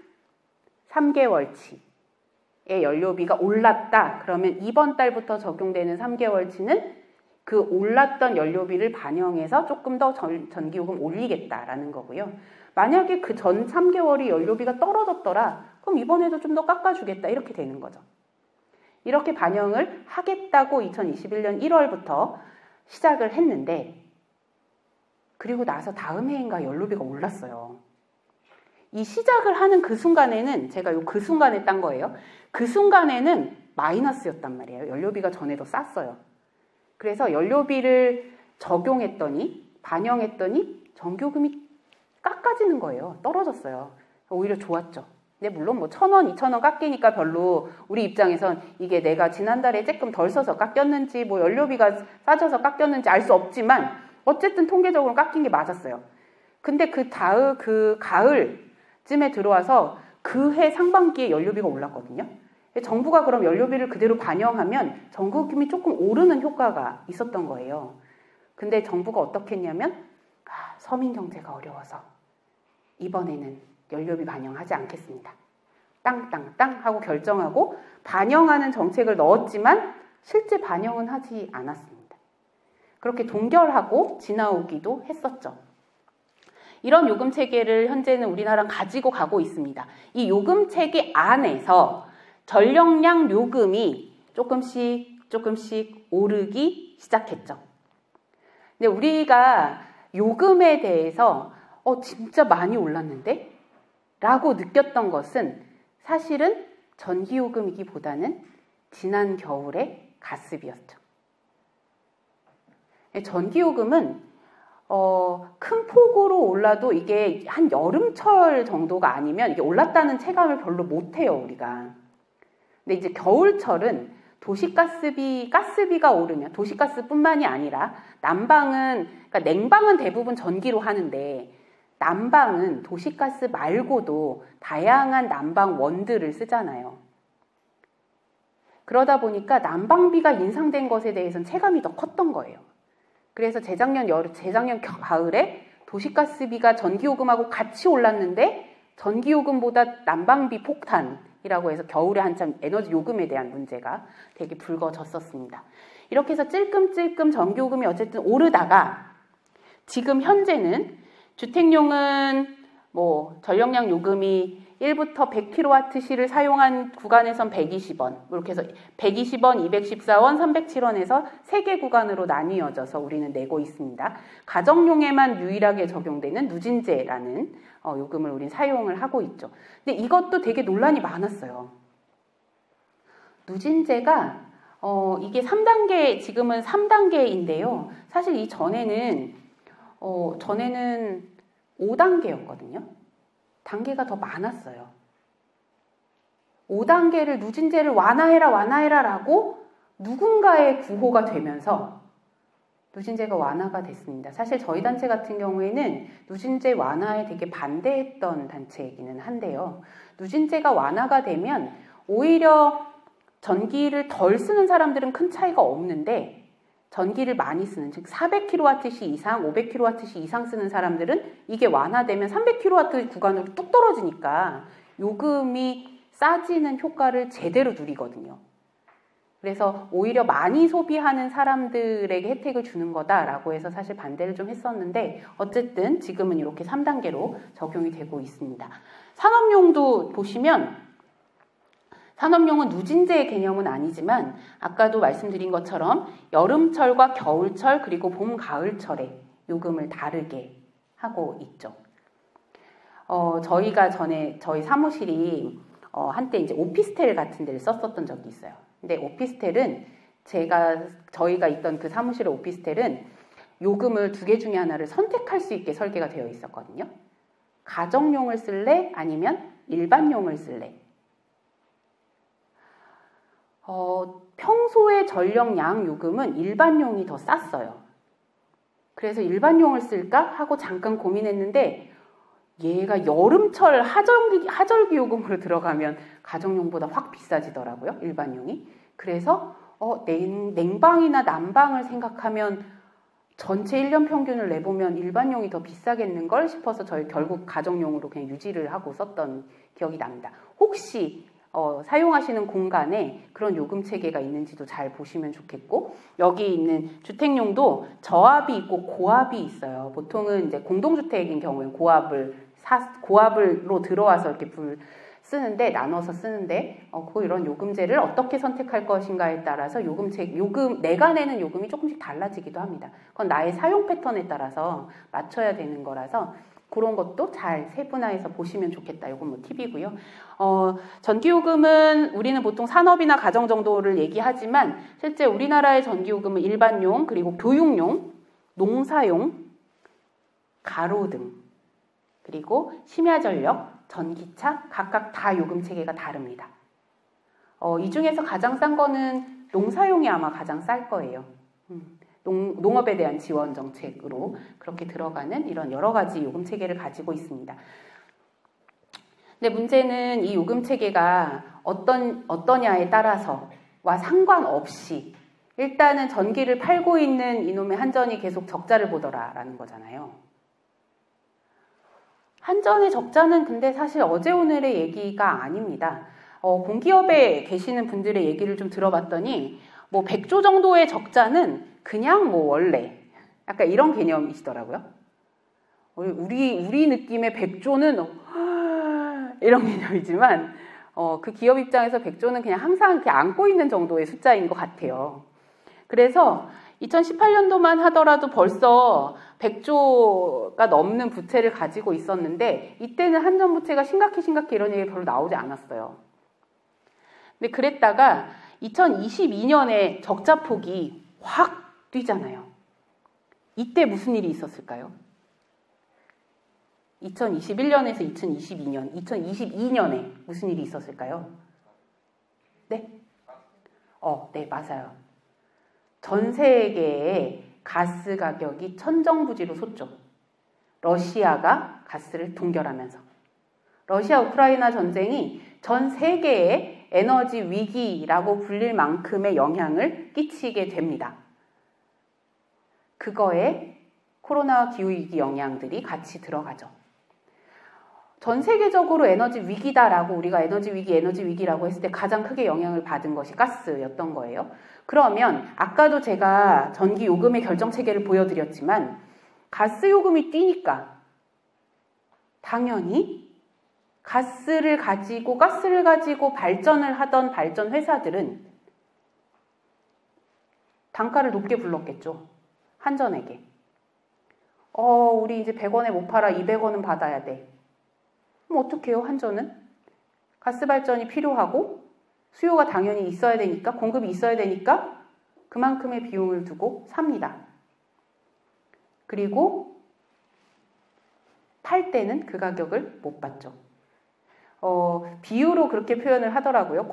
3개월치의 연료비가 올랐다. 그러면 이번 달부터 적용되는 3개월치는 그 올랐던 연료비를 반영해서 조금 더 전기요금 올리겠다라는 거고요. 만약에 그 전 3개월이 연료비가 떨어졌더라. 그럼 이번에도 좀 더 깎아주겠다. 이렇게 되는 거죠. 이렇게 반영을 하겠다고 2021년 1월부터 시작을 했는데 그리고 나서 다음 해인가 연료비가 올랐어요. 이 시작을 하는 그 순간에는 제가 그 순간에 딴 거예요. 그 순간에는 마이너스였단 말이에요. 연료비가 전에도 쌌어요. 그래서 연료비를 적용했더니 반영했더니 전기요금이 깎아지는 거예요. 떨어졌어요. 오히려 좋았죠. 근데 물론 뭐 1,000원, 2,000원 깎이니까 별로 우리 입장에선 이게 내가 지난달에 조금 덜 써서 깎였는지 뭐 연료비가 싸져서 깎였는지 알 수 없지만 어쨌든 통계적으로 깎인 게 맞았어요. 근데 그 가을쯤에 들어와서 그 해 상반기에 연료비가 올랐거든요. 정부가 그럼 연료비를 그대로 반영하면 전기요금이 조금 오르는 효과가 있었던 거예요. 근데 정부가 어떻게 했냐면 서민 경제가 어려워서 이번에는 연료비 반영하지 않겠습니다. 땅땅땅 하고 결정하고 반영하는 정책을 넣었지만 실제 반영은 하지 않았습니다. 그렇게 동결하고 지나오기도 했었죠. 이런 요금 체계를 현재는 우리나라는 가지고 가고 있습니다. 이 요금 체계 안에서 전력량 요금이 조금씩 오르기 시작했죠. 근데 우리가 요금에 대해서 진짜 많이 올랐는데? 라고 느꼈던 것은 사실은 전기요금이기보다는 지난 겨울의 가스비였죠. 전기요금은 큰 폭으로 올라도 이게 한 여름철 정도가 아니면 이게 올랐다는 체감을 별로 못해요, 우리가. 근데 이제 겨울철은 가스비가 오르면 도시가스뿐만이 아니라 그러니까 냉방은 대부분 전기로 하는데 난방은 도시가스 말고도 다양한 난방원들을 쓰잖아요. 그러다 보니까 난방비가 인상된 것에 대해서는 체감이 더 컸던 거예요. 그래서 재작년 가을에 도시가스비가 전기요금하고 같이 올랐는데 전기요금보다 난방비 폭탄이라고 해서 겨울에 한참 에너지 요금에 대한 문제가 되게 불거졌었습니다. 이렇게 해서 찔끔찔끔 전기요금이 어쨌든 오르다가 지금 현재는 주택용은 뭐 전력량 요금이 1부터 100kWh를 사용한 구간에선 120원, 이렇게 해서 120원, 214원, 307원에서 3개 구간으로 나뉘어져서 우리는 내고 있습니다. 가정용에만 유일하게 적용되는 누진제라는 요금을 우리는 사용을 하고 있죠. 근데 이것도 되게 논란이 많았어요. 누진제가 이게 3단계, 지금은 3단계인데요. 사실 전에는 5단계였거든요. 단계가 더 많았어요. 5단계를 누진제를 완화해라 라고 누군가의 구호가 되면서 누진제가 완화가 됐습니다. 사실 저희 단체 같은 경우에는 누진제 완화에 되게 반대했던 단체이기는 한데요. 누진제가 완화가 되면 오히려 전기를 덜 쓰는 사람들은 큰 차이가 없는데 전기를 많이 쓰는, 즉 400kWh 이상, 500kWh 이상 쓰는 사람들은 이게 완화되면 300kW 구간으로 뚝 떨어지니까 요금이 싸지는 효과를 제대로 누리거든요. 그래서 오히려 많이 소비하는 사람들에게 혜택을 주는 거다라고 해서 사실 반대를 좀 했었는데 어쨌든 지금은 이렇게 3단계로 적용이 되고 있습니다. 산업용도 보시면 산업용은 누진제의 개념은 아니지만 아까도 말씀드린 것처럼 여름철과 겨울철 그리고 봄, 가을철에 요금을 다르게 하고 있죠. 저희가 전에 저희 사무실이 한때 이제 오피스텔 같은 데를 썼었던 적이 있어요. 근데 오피스텔은 저희가 있던 그 사무실의 오피스텔은 요금을 2개 중에 하나를 선택할 수 있게 설계가 되어 있었거든요. 가정용을 쓸래? 아니면 일반용을 쓸래? 평소의 전력량 요금은 일반용이 더 쌌어요. 그래서 일반용을 쓸까 하고 잠깐 고민했는데 얘가 여름철 하절기 요금으로 들어가면 가정용보다 확 비싸지더라고요. 일반용이. 그래서 냉방이나 난방을 생각하면 전체 1년 평균을 내보면 일반용이 더 비싸겠는걸 싶어서 저희 결국 가정용으로 그냥 유지를 하고 썼던 기억이 납니다. 혹시 사용하시는 공간에 그런 요금 체계가 있는지도 잘 보시면 좋겠고, 여기 있는 주택용도 저압이 있고 고압이 있어요. 보통은 이제 공동주택인 경우에 고압으로 들어와서 이렇게 불 쓰는데, 나눠서 쓰는데, 이런 요금제를 어떻게 선택할 것인가에 따라서 내가 내는 요금이 조금씩 달라지기도 합니다. 그건 나의 사용 패턴에 따라서 맞춰야 되는 거라서 그런 것도 잘 세분화해서 보시면 좋겠다. 이건 뭐 팁이고요. 전기요금은 우리는 보통 산업이나 가정 정도를 얘기하지만 실제 우리나라의 전기요금은 일반용, 그리고 교육용, 농사용, 가로등, 그리고 심야전력, 전기차 각각 다 요금 체계가 다릅니다. 이 중에서 가장 싼 거는 농사용이 아마 가장 쌀 거예요. 농업에 대한 지원 정책으로 그렇게 들어가는 이런 여러 가지 요금 체계를 가지고 있습니다. 근데 문제는 이 요금 체계가 어떠냐에 따라서와 상관없이 일단은 전기를 팔고 있는 이놈의 한전이 계속 적자를 보더라라는 거잖아요. 한전의 적자는 근데 사실 어제 오늘의 얘기가 아닙니다. 공기업에 계시는 분들의 얘기를 좀 들어봤더니 뭐 100조 정도의 적자는 그냥 뭐 원래 약간 이런 개념이시더라고요. 우리 느낌의 100조는 이런 개념이지만 그 기업 입장에서 100조는 그냥 항상 이렇게 안고 있는 정도의 숫자인 것 같아요. 그래서 2018년도만 하더라도 벌써 100조가 넘는 부채를 가지고 있었는데 이때는 한전 부채가 심각해 이런 얘기 별로 나오지 않았어요. 근데 그랬다가 2022년에 적자폭이 확 뛰잖아요. 이때 무슨 일이 있었을까요? 2021년에서 2022년, 2022년에 무슨 일이 있었을까요? 네? 네, 맞아요. 전 세계의 가스 가격이 천정부지로 솟죠. 러시아가 가스를 동결하면서. 러시아 우크라이나 전쟁이 전 세계의 에너지 위기라고 불릴 만큼의 영향을 끼치게 됩니다. 그거에 코로나 기후위기 영향들이 같이 들어가죠. 전 세계적으로 에너지 위기다라고 우리가 에너지 위기라고 했을 때 가장 크게 영향을 받은 것이 가스였던 거예요. 그러면 아까도 제가 전기 요금의 결정 체계를 보여드렸지만 가스 요금이 뛰니까 당연히 가스를 가지고 발전을 하던 발전 회사들은 단가를 높게 불렀겠죠. 한전에게. 우리 이제 100원에 못 팔아 200원은 받아야 돼. 그럼 어떡해요, 한전은? 가스 발전이 필요하고 수요가 당연히 있어야 되니까, 공급이 있어야 되니까 그만큼의 비용을 두고 삽니다. 그리고 팔 때는 그 가격을 못 받죠. 비유로 그렇게 표현을 하더라고요.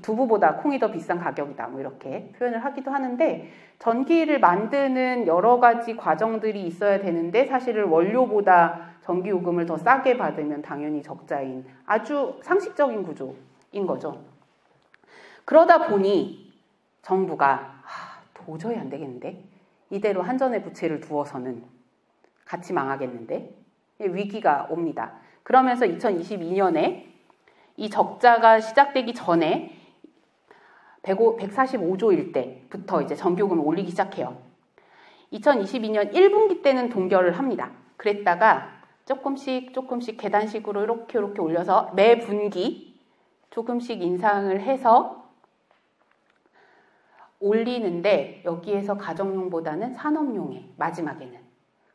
두부보다 콩이 더 비싼 가격이다. 뭐 이렇게 표현을 하기도 하는데, 전기를 만드는 여러 가지 과정들이 있어야 되는데, 사실은 원료보다 전기요금을 더 싸게 받으면 당연히 적자인 아주 상식적인 구조인 거죠. 그러다 보니 정부가 도저히 안 되겠는데, 이대로 한전의 부채를 두어서는 같이 망하겠는데, 위기가 옵니다. 그러면서 2022년에 이 적자가 시작되기 전에 145조일 때부터 이제 전기요금을 올리기 시작해요. 2022년 1분기 때는 동결을 합니다. 그랬다가 조금씩 계단식으로 이렇게 올려서 매 분기 조금씩 인상을 해서 올리는데, 여기에서 가정용보다는 산업용에 마지막에는,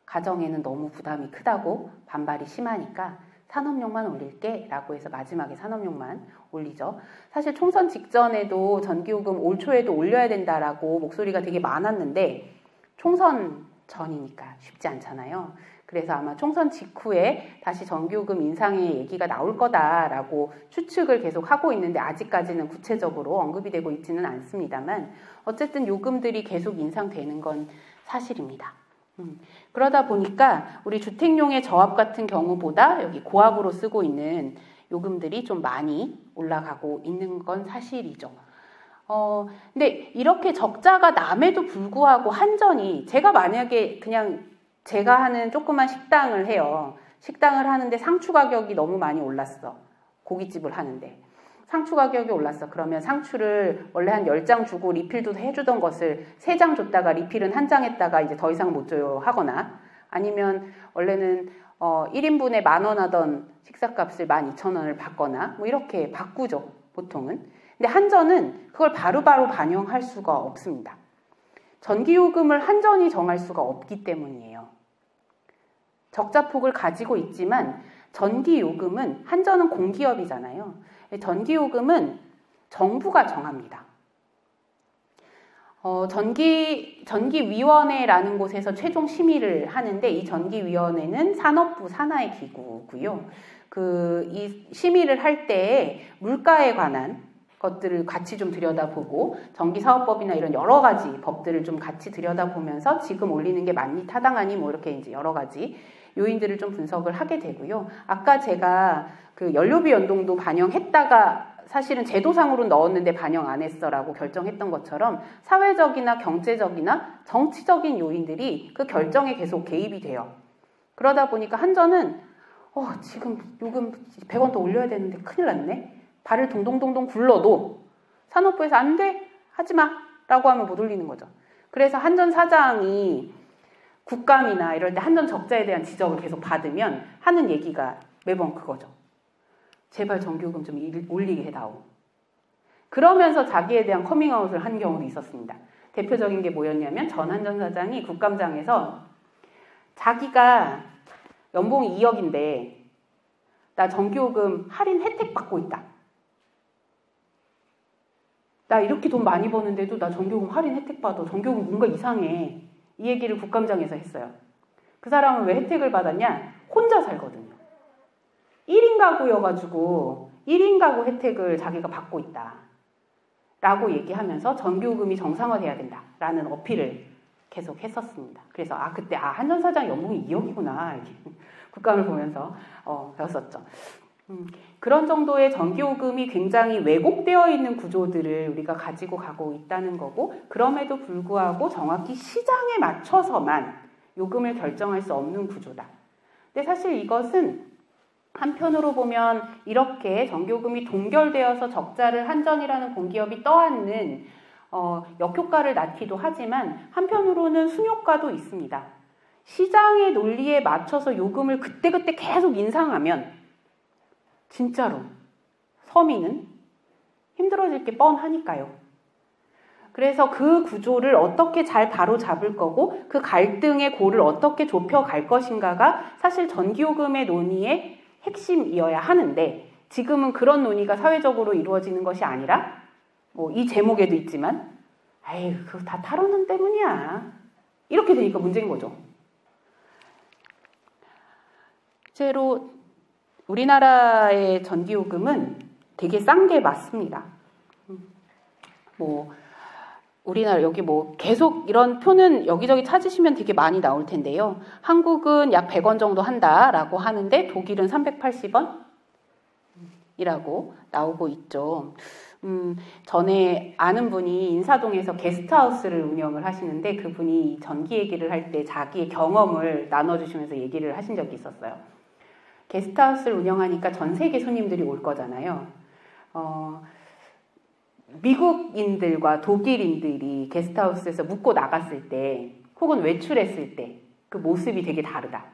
가정에는 너무 부담이 크다고 반발이 심하니까 산업용만 올릴게 라고 해서 마지막에 산업용만 올리죠. 사실 총선 직전에도 전기요금 올 초에도 올려야 된다라고 목소리가 되게 많았는데, 총선 전이니까 쉽지 않잖아요. 그래서 아마 총선 직후에 다시 전기요금 인상의 얘기가 나올 거다라고 추측을 계속 하고 있는데, 아직까지는 구체적으로 언급이 되고 있지는 않습니다만, 어쨌든 요금들이 계속 인상되는 건 사실입니다. 그러다 보니까 우리 주택용의 저압 같은 경우보다 여기 고압으로 쓰고 있는 요금들이 좀 많이 올라가고 있는 건 사실이죠. 근데 이렇게 적자가 남에도 불구하고 한전이, 제가 만약에 그냥 제가 하는 조그만 식당을 해요. 식당을 하는데 상추 가격이 너무 많이 올랐어. 고깃집을 하는데 상추 가격이 올랐어. 그러면 상추를 원래 한 10장 주고 리필도 해주던 것을 3장 줬다가 리필은 1장 했다가 이제 더 이상 못 줘요 하거나, 아니면 원래는 1인분에 10,000원 하던 식사값을 12,000원을 받거나 뭐 이렇게 바꾸죠, 보통은. 근데 한전은 그걸 바로바로 반영할 수가 없습니다. 전기요금을 한전이 정할 수가 없기 때문이에요. 적자폭을 가지고 있지만 전기요금은, 한전은 공기업이잖아요. 전기요금은 정부가 정합니다. 전기위원회라는 곳에서 최종 심의를 하는데, 이 전기위원회는 산업부 산하의 기구고요. 이 심의를 할 때에 물가에 관한 것들을 같이 좀 들여다보고, 전기사업법이나 이런 여러 가지 법들을 좀 같이 들여다보면서 지금 올리는 게 맞니 타당하니 뭐 이렇게 이제 여러 가지 요인들을 좀 분석을 하게 되고요. 아까 제가 그 연료비 연동도 반영했다가 사실은 제도상으로 넣었는데 반영 안 했어라고 결정했던 것처럼, 사회적이나 경제적이나 정치적인 요인들이 그 결정에 계속 개입이 돼요. 그러다 보니까 한전은 지금 요금 100원 더 올려야 되는데 큰일 났네. 발을 동동동동 굴러도 산업부에서 안 돼, 하지 마 라고 하면 못 올리는 거죠. 그래서 한전 사장이 국감이나 이럴 때 한전 적자에 대한 지적을 계속 받으면 하는 얘기가 매번 그거죠. 제발 전기요금 좀 올리게 해다오. 그러면서 자기에 대한 커밍아웃을 한 경우도 있었습니다. 대표적인 게 뭐였냐면, 전 한전 사장이 국감장에서 자기가 연봉이 2억인데 나 전기요금 할인 혜택 받고 있다. 나 이렇게 돈 많이 버는데도 나 전기요금 할인 혜택 받아. 전기요금 뭔가 이상해. 이 얘기를 국감장에서 했어요. 그 사람은 왜 혜택을 받았냐? 혼자 살거든요. 1인 가구여가지고 1인 가구 혜택을 자기가 받고 있다 라고 얘기하면서 전기요금이 정상화돼야 된다라는 어필을 계속 했었습니다. 그래서 그때 한전 사장 연봉이 2억이구나 이렇게 국감을 보면서 배웠었죠. 그런 정도의 전기요금이 굉장히 왜곡되어 있는 구조들을 우리가 가지고 가고 있다는 거고, 그럼에도 불구하고 정확히 시장에 맞춰서만 요금을 결정할 수 없는 구조다. 근데 사실 이것은 한편으로 보면 이렇게 전기요금이 동결되어서 적자를 한전이라는 공기업이 떠안는 역효과를 낳기도 하지만, 한편으로는 순효과도 있습니다. 시장의 논리에 맞춰서 요금을 그때그때 계속 인상하면 진짜로 서민은 힘들어질 게 뻔하니까요. 그래서 그 구조를 어떻게 잘 바로잡을 거고, 그 갈등의 골을 어떻게 좁혀갈 것인가가 사실 전기요금의 논의의 핵심이어야 하는데, 지금은 그런 논의가 사회적으로 이루어지는 것이 아니라 뭐 이 제목에도 있지만 아이 그거 다 탈원전 때문이야. 이렇게 되니까 문제인 거죠. 실제로 우리나라의 전기요금은 되게 싼 게 맞습니다. 뭐 우리나라 여기 뭐 계속 이런 표는 여기저기 찾으시면 되게 많이 나올 텐데요. 한국은 약 100원 정도 한다라고 하는데 독일은 380원? 이라고 나오고 있죠. 전에 아는 분이 인사동에서 게스트하우스를 운영을 하시는데 그분이 전기 얘기를 할 때 자기의 경험을 나눠주시면서 얘기를 하신 적이 있었어요. 게스트하우스를 운영하니까 전 세계 손님들이 올 거잖아요. 미국인들과 독일인들이 게스트하우스에서 묵고 나갔을 때 혹은 외출했을 때 그 모습이 되게 다르다.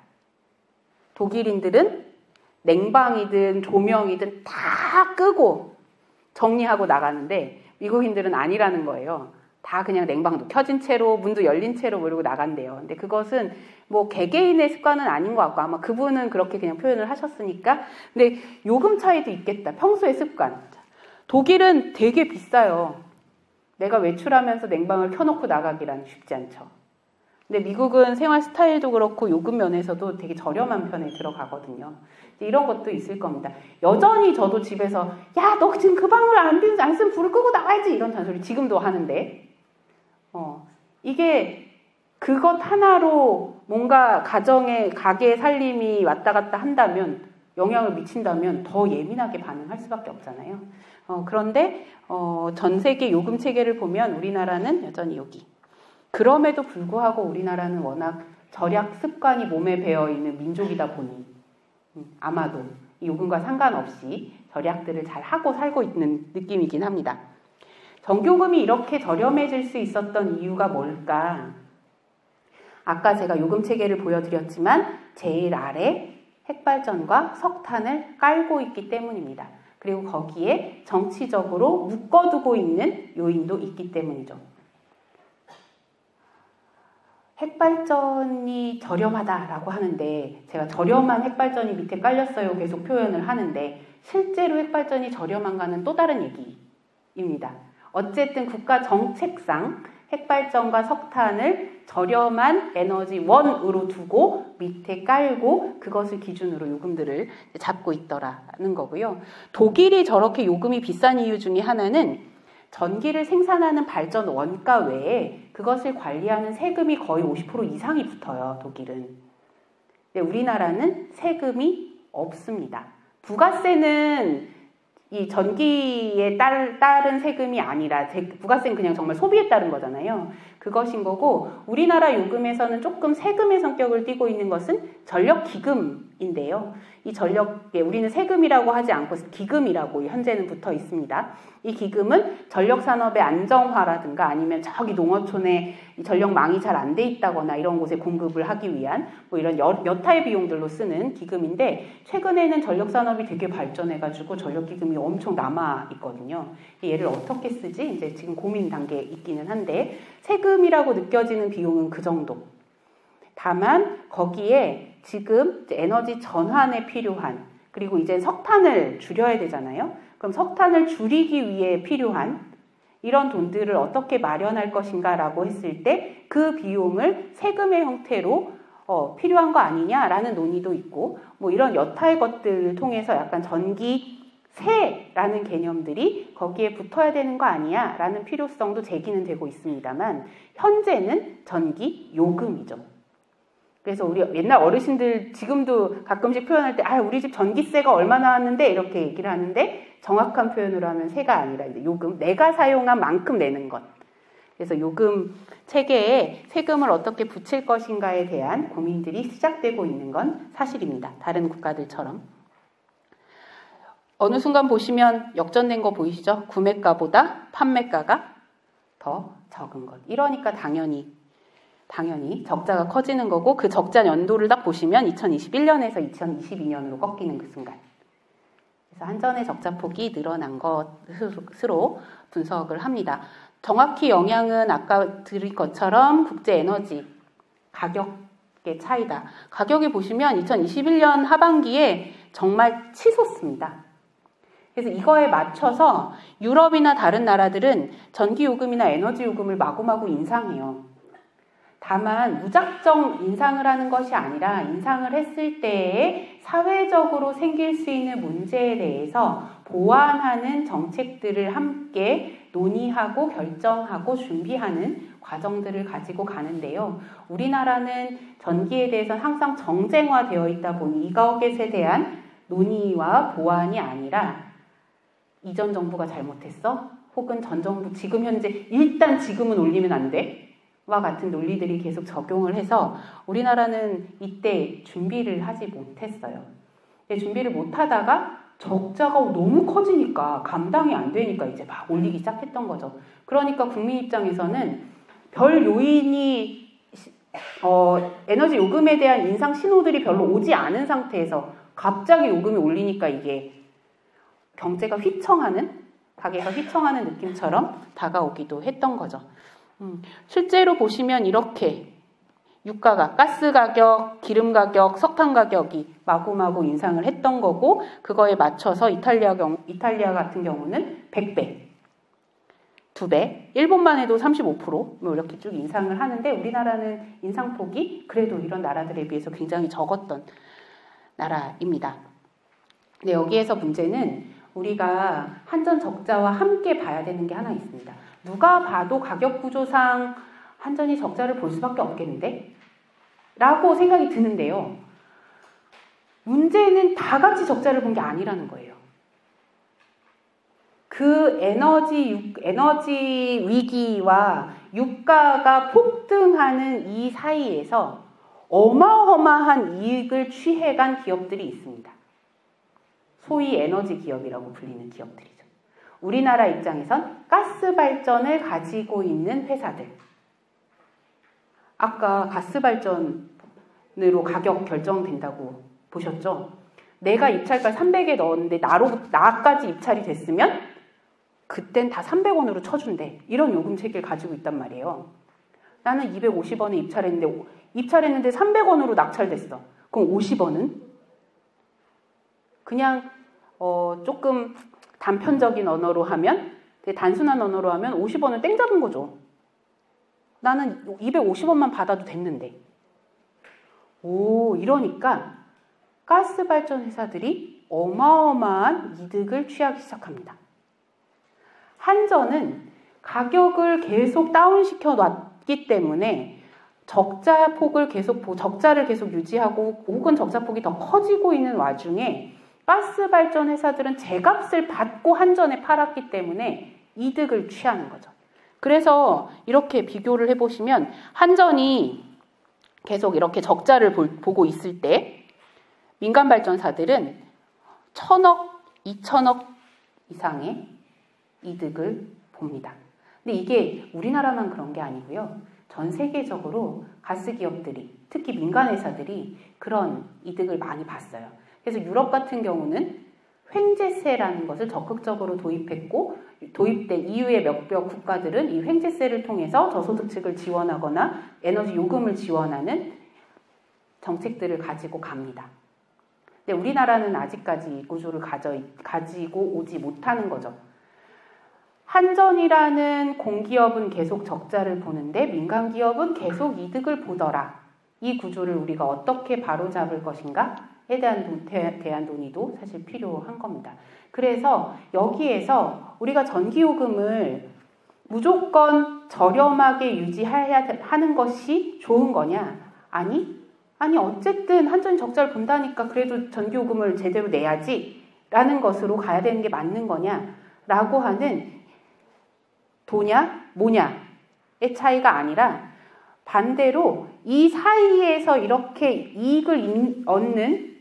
독일인들은 냉방이든 조명이든 다 끄고 정리하고 나가는데 미국인들은 아니라는 거예요. 다 그냥 냉방도 켜진 채로 문도 열린 채로 모르고 나간대요. 근데 그것은 뭐 개개인의 습관은 아닌 것 같고 아마 그분은 그렇게 그냥 표현을 하셨으니까. 근데 요금 차이도 있겠다. 평소의 습관. 독일은 되게 비싸요. 내가 외출하면서 냉방을 켜놓고 나가기란 쉽지 않죠. 근데 미국은 생활 스타일도 그렇고 요금 면에서도 되게 저렴한 편에 들어가거든요. 이런 것도 있을 겁니다. 여전히 저도 집에서 야, 너 지금 그 방을 안 쓰면 불을 끄고 나가야지 이런 잔소리 지금도 하는데 이게 그것 하나로 뭔가 가게 살림이 왔다 갔다 한다면 영향을 미친다면 더 예민하게 반응할 수밖에 없잖아요. 그런데 전 세계 요금 체계를 보면 우리나라는 여전히 여기. 그럼에도 불구하고 우리나라는 워낙 절약 습관이 몸에 배어있는 민족이다 보니 아마도 이 요금과 상관없이 절약들을 잘 하고 살고 있는 느낌이긴 합니다. 전기요금이 이렇게 저렴해질 수 있었던 이유가 뭘까? 아까 제가 요금 체계를 보여드렸지만 제일 아래 핵발전과 석탄을 깔고 있기 때문입니다. 그리고 거기에 정치적으로 묶어두고 있는 요인도 있기 때문이죠. 핵발전이 저렴하다라고 하는데 제가 저렴한 핵발전이 밑에 깔렸어요 계속 표현을 하는데 실제로 핵발전이 저렴한가는 또 다른 얘기입니다. 어쨌든 국가 정책상 핵발전과 석탄을 저렴한 에너지 원으로 두고 밑에 깔고 그것을 기준으로 요금들을 잡고 있더라는 거고요. 독일이 저렇게 요금이 비싼 이유 중에 하나는 전기를 생산하는 발전 원가 외에 그것을 관리하는 세금이 거의 50% 이상이 붙어요. 독일은. 근데 우리나라는 세금이 없습니다. 부가세는 이 전기에 따른 세금이 아니라 부가세는 그냥 정말 소비에 따른 거잖아요. 그것인 거고 우리나라 요금에서는 조금 세금의 성격을 띠고 있는 것은 전력기금인데요. 이 우리는 세금이라고 하지 않고 기금이라고 현재는 붙어 있습니다. 이 기금은 전력산업의 안정화라든가 아니면 저기 농어촌에 전력망이 잘 안 돼 있다거나 이런 곳에 공급을 하기 위한 뭐 이런 여타의 비용들로 쓰는 기금인데 최근에는 전력산업이 되게 발전해가지고 전력기금이 엄청 남아 있거든요. 얘를 어떻게 쓰지? 이제 지금 고민 단계에 있기는 한데 세금이라고 느껴지는 비용은 그 정도. 다만 거기에 지금 에너지 전환에 필요한 그리고 이제 석탄을 줄여야 되잖아요. 그럼 석탄을 줄이기 위해 필요한 이런 돈들을 어떻게 마련할 것인가라고 했을 때 그 비용을 세금의 형태로 필요한 거 아니냐라는 논의도 있고 뭐 이런 여타의 것들을 통해서 약간 전기세라는 개념들이 거기에 붙어야 되는 거 아니야 라는 필요성도 제기는 되고 있습니다만 현재는 전기요금이죠. 그래서 우리 옛날 어르신들 지금도 가끔씩 표현할 때 우리 집 전기세가 얼마 나왔는데 이렇게 얘기를 하는데 정확한 표현으로 하면 세가 아니라 이제 요금, 내가 사용한 만큼 내는 것. 그래서 요금 체계에 세금을 어떻게 붙일 것인가에 대한 고민들이 시작되고 있는 건 사실입니다. 다른 국가들처럼. 어느 순간 보시면 역전된 거 보이시죠? 구매가보다 판매가가 더 적은 것. 이러니까 당연히 적자가 커지는 거고 그 적자 연도를 딱 보시면 2021년에서 2022년으로 꺾이는 그 순간. 그래서 한전의 적자폭이 늘어난 것으로 분석을 합니다. 정확히 영향은 아까 드린 것처럼 국제 에너지 가격의 차이다. 가격이 보시면 2021년 하반기에 정말 치솟습니다. 그래서 이거에 맞춰서 유럽이나 다른 나라들은 전기요금이나 에너지요금을 마구마구 인상해요. 다만 무작정 인상을 하는 것이 아니라 인상을 했을 때에 사회적으로 생길 수 있는 문제에 대해서 보완하는 정책들을 함께 논의하고 결정하고 준비하는 과정들을 가지고 가는데요. 우리나라는 전기에 대해서 항상 정쟁화되어 있다 보니 이것에 대한 논의와 보완이 아니라 이전 정부가 잘못했어? 혹은 전 정부 지금 현재 일단 지금은 올리면 안 돼? 와 같은 논리들이 계속 적용을 해서 우리나라는 이때 준비를 하지 못했어요. 준비를 못하다가 적자가 너무 커지니까 감당이 안 되니까 이제 막 올리기 시작했던 거죠. 그러니까 국민 입장에서는 별 요인이 에너지 요금에 대한 인상 신호들이 별로 오지 않은 상태에서 갑자기 요금이 올리니까 이게 경제가 휘청하는, 가게가 휘청하는 느낌처럼 다가오기도 했던 거죠. 실제로 보시면 이렇게 유가가 가스 가격, 기름 가격, 석탄 가격이 마구마구 인상을 했던 거고 그거에 맞춰서 이탈리아 같은 경우는 100배, 2배, 일본만 해도 35% 뭐 이렇게 쭉 인상을 하는데 우리나라는 인상폭이 그래도 이런 나라들에 비해서 굉장히 적었던 나라입니다. 근데 여기에서 문제는 우리가 한전 적자와 함께 봐야 되는 게 하나 있습니다. 누가 봐도 가격 구조상 한전이 적자를 볼 수밖에 없겠는데? 라고 생각이 드는데요. 문제는 다 같이 적자를 본 게 아니라는 거예요. 그 에너지 위기와 유가가 폭등하는 이 사이에서 어마어마한 이익을 취해간 기업들이 있습니다. 소위 에너지 기업이라고 불리는 기업들이죠. 우리나라 입장에선 가스 발전을 가지고 있는 회사들. 아까 가스 발전으로 가격 결정된다고 보셨죠? 내가 입찰가 300에 넣었는데 나까지 입찰이 됐으면 그땐 다 300원으로 쳐준대. 이런 요금 체계를 가지고 있단 말이에요. 나는 250원에 입찰했는데 300원으로 낙찰됐어. 그럼 50원은? 그냥 조금 단편적인 언어로 하면, 단순한 언어로 하면 50원을 땡 잡은 거죠. 나는 250원만 받아도 됐는데. 이러니까 가스 발전 회사들이 어마어마한 이득을 취하기 시작합니다. 한전은 가격을 계속 다운시켜 놨기 때문에 적자를 계속 유지하고 혹은 적자폭이 더 커지고 있는 와중에 가스 발전 회사들은 제값을 받고 한전에 팔았기 때문에 이득을 취하는 거죠. 그래서 이렇게 비교를 해보시면 한전이 계속 이렇게 적자를 보고 있을 때 민간 발전사들은 1,000억, 2,000억 이상의 이득을 봅니다. 근데 이게 우리나라만 그런 게 아니고요. 전 세계적으로 가스 기업들이, 특히 민간 회사들이 그런 이득을 많이 봤어요. 그래서 유럽 같은 경우는 횡재세라는 것을 적극적으로 도입했고, 도입된 이후의 몇몇 국가들은 이 횡재세를 통해서 저소득층을 지원하거나 에너지 요금을 지원하는 정책들을 가지고 갑니다. 근데 우리나라는 아직까지 이 구조를 가지고 오지 못하는 거죠. 한전이라는 공기업은 계속 적자를 보는데 민간 기업은 계속 이득을 보더라. 이 구조를 우리가 어떻게 바로잡을 것인가에 대한 논의도 사실 필요한 겁니다. 그래서 여기에서 우리가 전기요금을 무조건 저렴하게 유지해야 하는 것이 좋은 거냐? 아니 어쨌든 한전이 적자를 본다니까 그래도 전기요금을 제대로 내야지 라는 것으로 가야 되는 게 맞는 거냐? 라고 하는 도냐 뭐냐의 차이가 아니라 반대로 이 사이에서 이렇게 이익을 얻는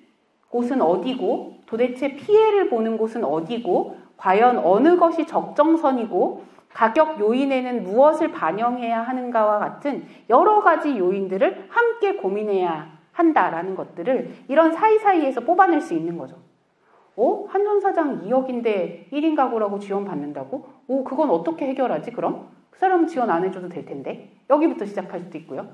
곳은 어디고 도대체 피해를 보는 곳은 어디고 과연 어느 것이 적정선이고 가격 요인에는 무엇을 반영해야 하는가와 같은 여러 가지 요인들을 함께 고민해야 한다라는 것들을 이런 사이사이에서 뽑아낼 수 있는 거죠. 한전 사장 2억인데 1인 가구라고 지원 받는다고? 그건 어떻게 해결하지 그럼? 그 사람은 지원 안 해줘도 될 텐데. 여기부터 시작할 수도 있고요.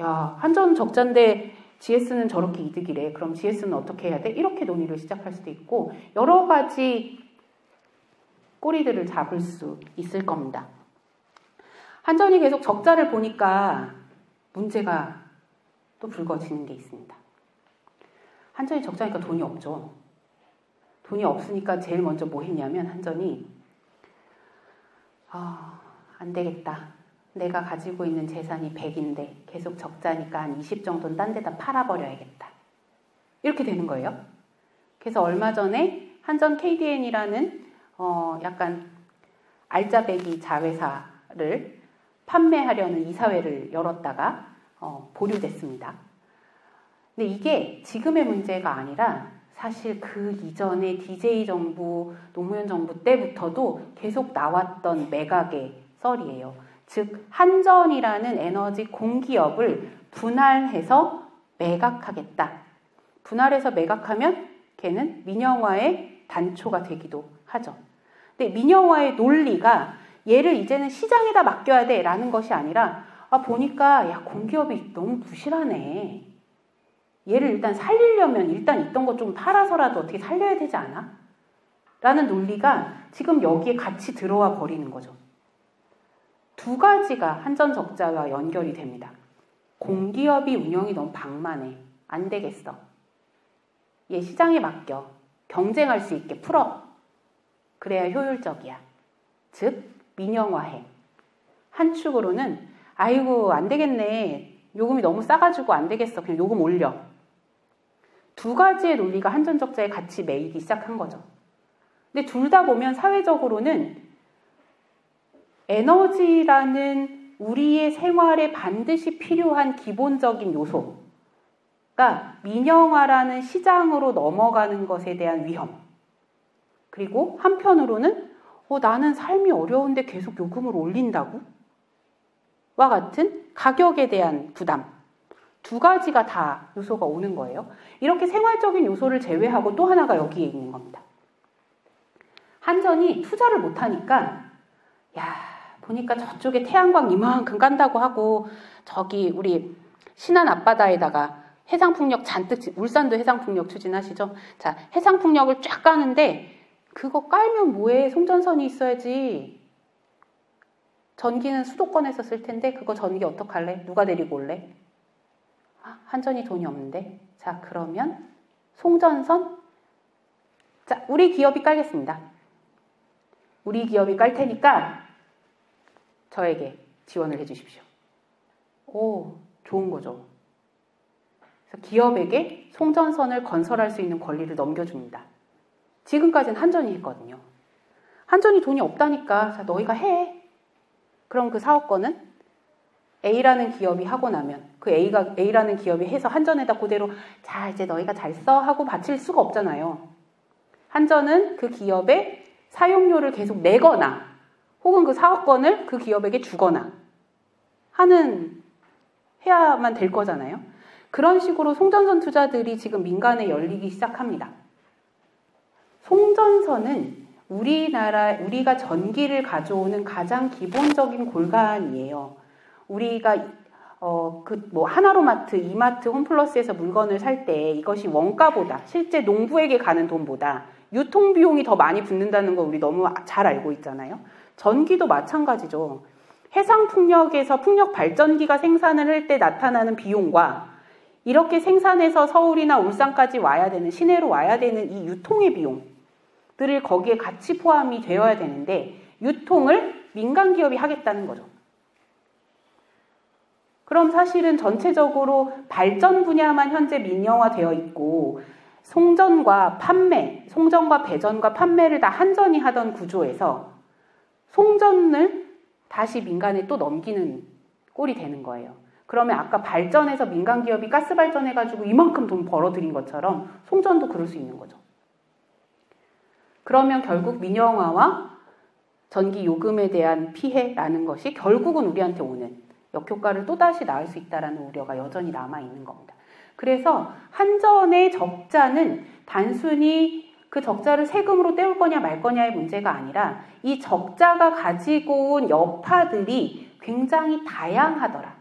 야, 한전 적자인데 GS는 저렇게 이득이래. 그럼 GS는 어떻게 해야 돼? 이렇게 논의를 시작할 수도 있고 여러 가지 꼬리들을 잡을 수 있을 겁니다. 한전이 계속 적자를 보니까 문제가 또 불거지는 게 있습니다. 한전이 적자니까 돈이 없죠. 돈이 없으니까 제일 먼저 뭐 했냐면 한전이 안 되겠다. 내가 가지고 있는 재산이 100인데 계속 적자니까 한 20 정도는 딴 데다 팔아버려야겠다. 이렇게 되는 거예요. 그래서 얼마 전에 한전 KDN이라는 약간 알짜배기 자회사를 판매하려는 이사회를 열었다가 보류됐습니다. 근데 이게 지금의 문제가 아니라 사실 그 이전에 DJ 정부, 노무현 정부 때부터도 계속 나왔던 매각의 썰이에요. 즉 한전이라는 에너지 공기업을 분할해서 매각하겠다. 분할해서 매각하면 걔는 민영화의 단초가 되기도 하죠. 근데 민영화의 논리가 얘를 이제는 시장에다 맡겨야 돼 라는 것이 아니라 보니까 야 공기업이 너무 부실하네. 얘를 일단 살리려면 일단 있던 거 좀 팔아서라도 어떻게 살려야 되지 않아? 라는 논리가 지금 여기에 같이 들어와 버리는 거죠. 두 가지가 한전 적자와 연결이 됩니다. 공기업이 운영이 너무 방만해. 안 되겠어. 얘 시장에 맡겨. 경쟁할 수 있게 풀어. 그래야 효율적이야. 즉 민영화해. 한 축으로는 아이고 안 되겠네. 요금이 너무 싸가지고 안 되겠어. 그냥 요금 올려. 두 가지의 논리가 한전 적자에 같이 매이기 시작한 거죠. 근데 둘 다 보면 사회적으로는 에너지라는 우리의 생활에 반드시 필요한 기본적인 요소가 민영화라는 시장으로 넘어가는 것에 대한 위험. 그리고 한편으로는 나는 삶이 어려운데 계속 요금을 올린다고? 와 같은 가격에 대한 부담. 두 가지가 다 요소가 오는 거예요. 이렇게 생활적인 요소를 제외하고 또 하나가 여기에 있는 겁니다. 한전이 투자를 못하니까 보니까 저쪽에 태양광 이만큼 깐다고 하고 저기 우리 신안 앞바다에다가 해상풍력 잔뜩, 울산도 해상풍력 추진하시죠? 자, 해상풍력을 쫙 까는데 그거 깔면 뭐해? 송전선이 있어야지. 전기는 수도권에서 쓸 텐데 그거 전기 어떡할래? 누가 데리고 올래? 한전이 돈이 없는데. 자, 그러면 송전선? 자, 우리 기업이 깔겠습니다. 우리 기업이 깔 테니까 저에게 지원을 해주십시오. 오, 좋은 거죠. 그래서 기업에게 송전선을 건설할 수 있는 권리를 넘겨줍니다. 지금까지는 한전이 했거든요. 한전이 돈이 없다니까 자, 너희가 해. 그럼 그 사업권은 A라는 기업이 하고 나면 그 A라는 기업이 해서 한전에다 그대로 자 이제 너희가 잘 써 하고 바칠 수가 없잖아요. 한전은 그 기업에 사용료를 계속 내거나 혹은 그 사업권을 그 기업에게 주거나 해야만 될 거잖아요. 그런 식으로 송전선 투자들이 지금 민간에 열리기 시작합니다. 송전선은 우리가 전기를 가져오는 가장 기본적인 골간이에요. 우리가 하나로마트, 이마트, 홈플러스에서 물건을 살 때 이것이 원가보다 실제 농부에게 가는 돈보다 유통비용이 더 많이 붙는다는 거 우리 너무 잘 알고 있잖아요. 전기도 마찬가지죠. 해상풍력에서 풍력 발전기가 생산을 할 때 나타나는 비용과 이렇게 생산해서 서울이나 울산까지 와야 되는, 시내로 와야 되는 이 유통의 비용들을 거기에 같이 포함이 되어야 되는데 유통을 민간 기업이 하겠다는 거죠. 그럼 사실은 전체적으로 발전 분야만 현재 민영화되어 있고 송전과 배전과 판매를 다 한전이 하던 구조에서 송전을 다시 민간에 또 넘기는 꼴이 되는 거예요. 그러면 아까 발전해서 민간 기업이 가스 발전해가지고 이만큼 돈 벌어들인 것처럼 송전도 그럴 수 있는 거죠. 그러면 결국 민영화와 전기 요금에 대한 피해라는 것이 결국은 우리한테 오는 역효과를 또다시 낳을 수 있다는 우려가 여전히 남아있는 겁니다. 그래서 한전의 적자는 단순히 그 적자를 세금으로 때울 거냐 말 거냐의 문제가 아니라 이 적자가 가지고 온 여파들이 굉장히 다양하더라.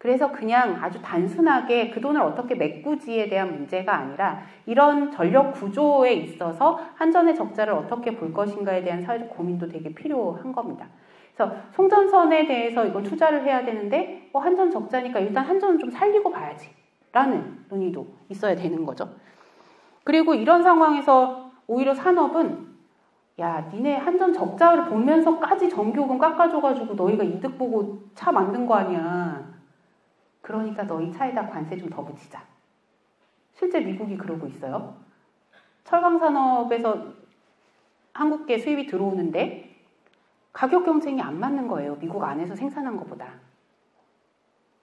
그래서 그냥 아주 단순하게 그 돈을 어떻게 메꾸지에 대한 문제가 아니라 이런 전력 구조에 있어서 한전의 적자를 어떻게 볼 것인가에 대한 사회적 고민도 되게 필요한 겁니다. 그래서 송전선에 대해서 이걸 투자를 해야 되는데 한전 적자니까 일단 한전은 좀 살리고 봐야지 라는 논의도 있어야 되는 거죠. 그리고 이런 상황에서 오히려 산업은 야, 니네 한전 적자를 보면서까지 전기요금 깎아줘가지고 너희가 이득 보고 차 만든 거 아니야. 그러니까 너희 차에다 관세 좀 더 붙이자. 실제 미국이 그러고 있어요. 철강 산업에서 한국계 수입이 들어오는데 가격 경쟁이 안 맞는 거예요. 미국 안에서 생산한 것보다.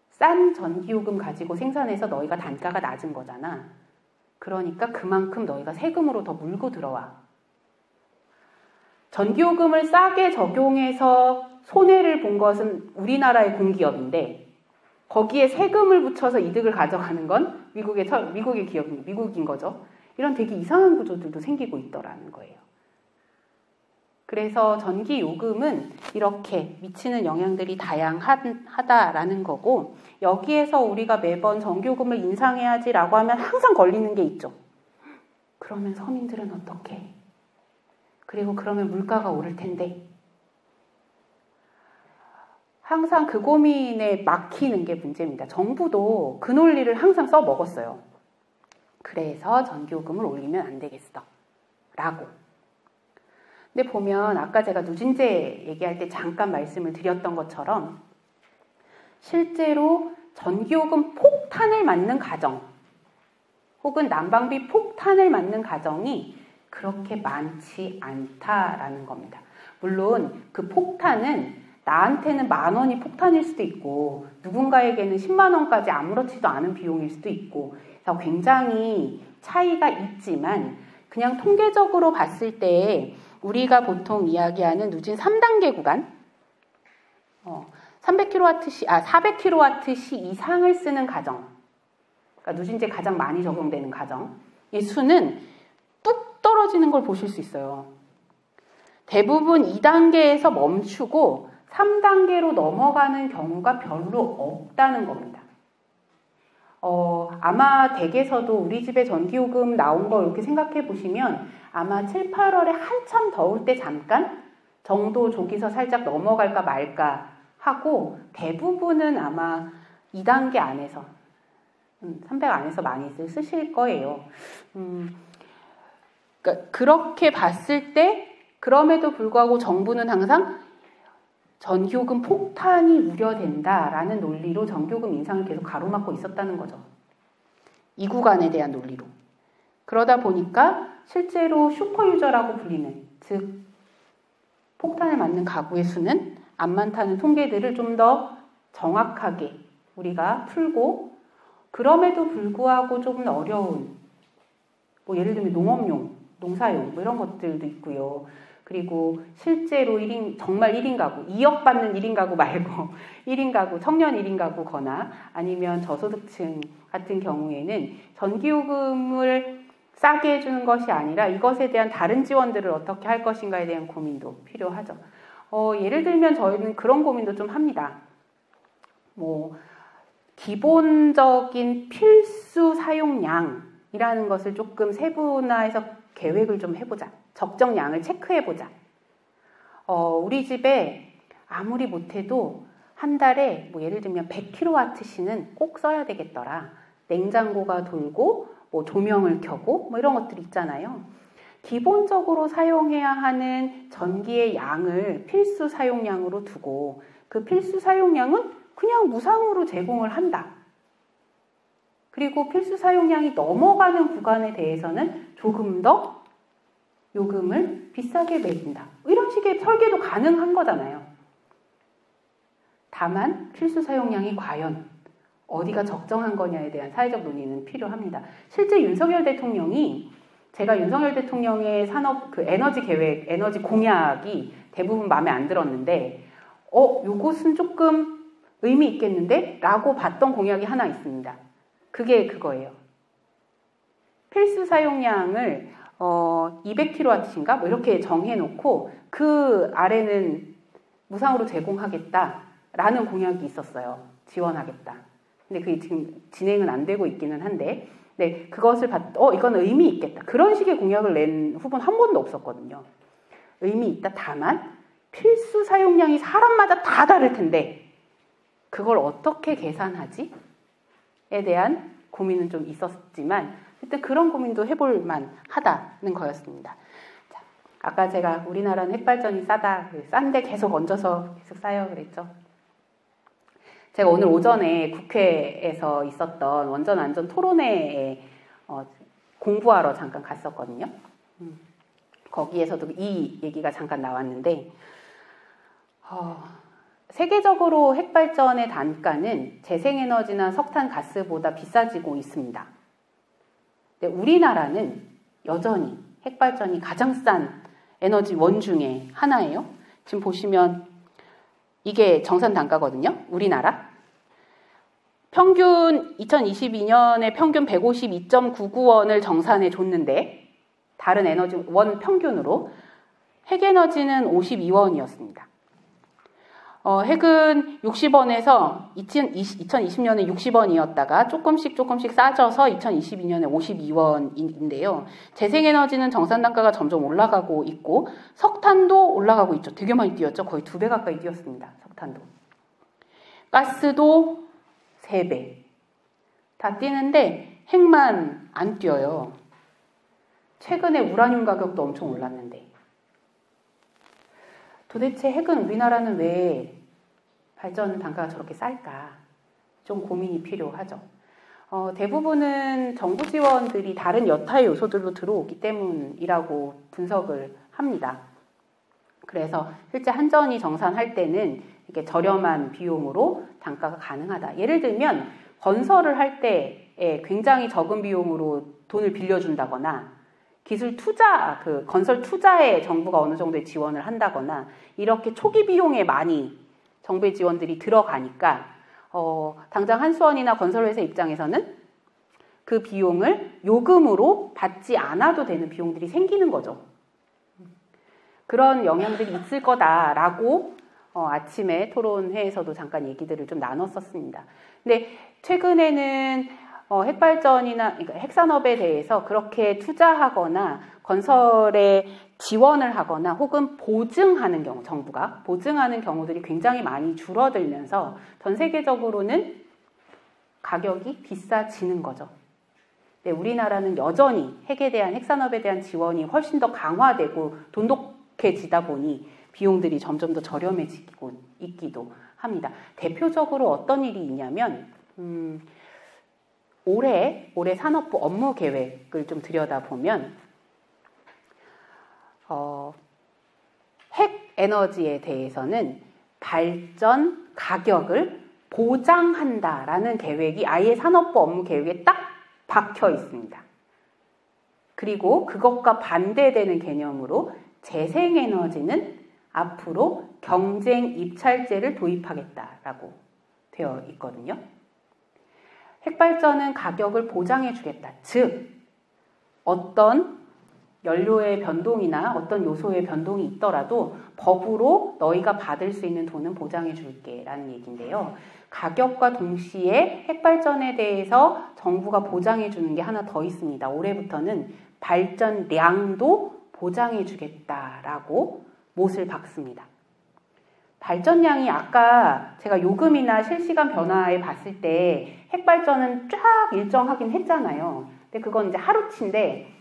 싼 전기요금 가지고 생산해서 너희가 단가가 낮은 거잖아. 그러니까 그만큼 너희가 세금으로 더 물고 들어와. 전기요금을 싸게 적용해서 손해를 본 것은 우리나라의 공기업인데 거기에 세금을 붙여서 이득을 가져가는 건 미국의 기업인 미국인 거죠. 이런 되게 이상한 구조들도 생기고 있더라는 거예요. 그래서 전기요금은 이렇게 미치는 영향들이 다양하다라는 거고 여기에서 우리가 매번 전기요금을 인상해야지라고 하면 항상 걸리는 게 있죠. 그러면 서민들은 어떻게? 그리고 그러면 물가가 오를 텐데 항상 그 고민에 막히는 게 문제입니다. 정부도 그 논리를 항상 써먹었어요. 그래서 전기요금을 올리면 안 되겠어 라고. 근데 보면 아까 제가 누진제 얘기할 때 잠깐 말씀을 드렸던 것처럼 실제로 전기요금 폭탄을 맞는 가정 혹은 난방비 폭탄을 맞는 가정이 그렇게 많지 않다라는 겁니다. 물론 그 폭탄은 나한테는 10,000원이 폭탄일 수도 있고 누군가에게는 10만 원까지 아무렇지도 않은 비용일 수도 있고 그래서 굉장히 차이가 있지만 그냥 통계적으로 봤을 때 우리가 보통 이야기하는 누진 3단계 구간 400kWh 이상을 쓰는 가정 그러니까 누진제 가장 많이 적용되는 가정의 수는 뚝 떨어지는 걸 보실 수 있어요. 대부분 2단계에서 멈추고 3단계로 넘어가는 경우가 별로 없다는 겁니다. 아마 댁에서도 우리 집에 전기요금 나온 거 이렇게 생각해 보시면 아마 7, 8월에 한참 더울 때 잠깐 정도 저기서 살짝 넘어갈까 말까 하고 대부분은 아마 2단계 안에서 300 안에서 많이 쓰실 거예요. 그러니까 그렇게 봤을 때 그럼에도 불구하고 정부는 항상 전기요금 폭탄이 우려된다라는 논리로 전기요금 인상을 계속 가로막고 있었다는 거죠. 이 구간에 대한 논리로. 그러다 보니까 실제로 슈퍼유저라고 불리는 즉 폭탄을 맞는 가구의 수는 안 많다는 통계들을 좀 더 정확하게 우리가 풀고 그럼에도 불구하고 조금 어려운 예를 들면 농업용, 농사용 이런 것들도 있고요. 그리고 실제로 정말 1인 가구, 2억 받는 1인 가구 말고 1인 가구, 청년 1인 가구거나 아니면 저소득층 같은 경우에는 전기요금을 싸게 해주는 것이 아니라 이것에 대한 다른 지원들을 어떻게 할 것인가에 대한 고민도 필요하죠. 예를 들면 저희는 그런 고민도 좀 합니다. 기본적인 필수 사용량이라는 것을 조금 세분화해서 계획을 좀 해보자. 적정량을 체크해보자. 우리 집에 아무리 못해도 한 달에 예를 들면 100kWh는 꼭 써야 되겠더라. 냉장고가 돌고 조명을 켜고 이런 것들 있잖아요. 기본적으로 사용해야 하는 전기의 양을 필수 사용량으로 두고 그 필수 사용량은 그냥 무상으로 제공을 한다. 그리고 필수 사용량이 넘어가는 구간에 대해서는 조금 더 요금을 비싸게 매긴다. 이런 식의 설계도 가능한 거잖아요. 다만 필수 사용량이 과연 어디가 적정한 거냐에 대한 사회적 논의는 필요합니다. 실제 윤석열 대통령이 제가 윤석열 대통령의 산업 에너지 계획, 에너지 공약이 대부분 마음에 안 들었는데 요것은 조금 의미 있겠는데? 라고 봤던 공약이 하나 있습니다. 그게 그거예요. 필수 사용량을 200kW인가? 이렇게 정해놓고 그 아래는 무상으로 제공하겠다라는 공약이 있었어요. 지원하겠다. 근데 그게 지금 진행은 안 되고 있기는 한데, 네, 그것을 이건 의미 있겠다. 그런 식의 공약을 낸 후보는 한 번도 없었거든요. 의미 있다. 다만 필수 사용량이 사람마다 다 다를 텐데 그걸 어떻게 계산하지? 에 대한 고민은 좀 있었지만 일단 그런 고민도 해볼 만하다는 거였습니다. 자, 아까 제가 우리나라는 핵발전이 싸다, 싼데 계속 얹어서 계속 쌓여 그랬죠. 제가 오늘 오전에 국회에서 있었던 원전안전 토론회에 공부하러 잠깐 갔었거든요. 거기에서도 이 얘기가 잠깐 나왔는데 세계적으로 핵발전의 단가는 재생에너지나 석탄가스보다 비싸지고 있습니다. 근데 우리나라는 여전히 핵발전이 가장 싼 에너지 원 중에 하나예요. 지금 보시면 이게 정산 단가거든요. 우리나라. 평균 2022년에 평균 152.99원을 정산해 줬는데 다른 에너지 원 평균으로 핵에너지는 52원이었습니다. 핵은 60원에서 2020년에 60원이었다가 조금씩 싸져서 2022년에 52원인데요. 재생에너지는 정산 단가가 점점 올라가고 있고 석탄도 올라가고 있죠. 되게 많이 뛰었죠. 거의 2배 가까이 뛰었습니다. 석탄도. 가스도 3배. 다 뛰는데 핵만 안 뛰어요. 최근에 우라늄 가격도 엄청 올랐는데 도대체 핵은 우리나라는 왜 발전 단가가 저렇게 쌀까? 좀 고민이 필요하죠. 대부분은 정부 지원들이 다른 여타의 요소들로 들어오기 때문이라고 분석을 합니다. 그래서 실제 한전이 정산할 때는 이렇게 저렴한 비용으로 단가가 가능하다. 예를 들면 건설을 할 때 굉장히 적은 비용으로 돈을 빌려준다거나 기술 투자, 건설 투자에 정부가 어느 정도의 지원을 한다거나 이렇게 초기 비용에 많이 정부의 지원들이 들어가니까 당장 한수원이나 건설회사 입장에서는 그 비용을 요금으로 받지 않아도 되는 비용들이 생기는 거죠. 그런 영향들이 있을 거다라고 아침에 토론회에서도 잠깐 얘기들을 좀 나눴었습니다. 근데 최근에는 핵발전이나 그러니까 핵산업에 대해서 그렇게 투자하거나 건설에 지원을 하거나 혹은 보증하는 경우, 정부가 보증하는 경우들이 굉장히 많이 줄어들면서 전 세계적으로는 가격이 비싸지는 거죠. 네, 우리나라는 여전히 핵에 대한 핵산업에 대한 지원이 훨씬 더 강화되고 돈독해지다 보니 비용들이 점점 더 저렴해지고 있기도 합니다. 대표적으로 어떤 일이 있냐면 올해 산업부 업무 계획을 좀 들여다보면 핵 에너지에 대해서는 발전 가격을 보장한다라는 계획이 아예 산업부 업무 계획에 딱 박혀 있습니다. 그리고 그것과 반대되는 개념으로 재생에너지는 앞으로 경쟁 입찰제를 도입하겠다라고 되어 있거든요. 핵발전은 가격을 보장해 주겠다. 즉 어떤 연료의 변동이나 어떤 요소의 변동이 있더라도 법으로 너희가 받을 수 있는 돈은 보장해 줄게 라는 얘기인데요. 가격과 동시에 핵발전에 대해서 정부가 보장해 주는 게 하나 더 있습니다. 올해부터는 발전량도 보장해 주겠다라고 못을 박습니다. 발전량이 아까 제가 요금이나 실시간 변화에 봤을 때 핵발전은 쫙 일정하긴 했잖아요. 근데 그건 이제 하루치인데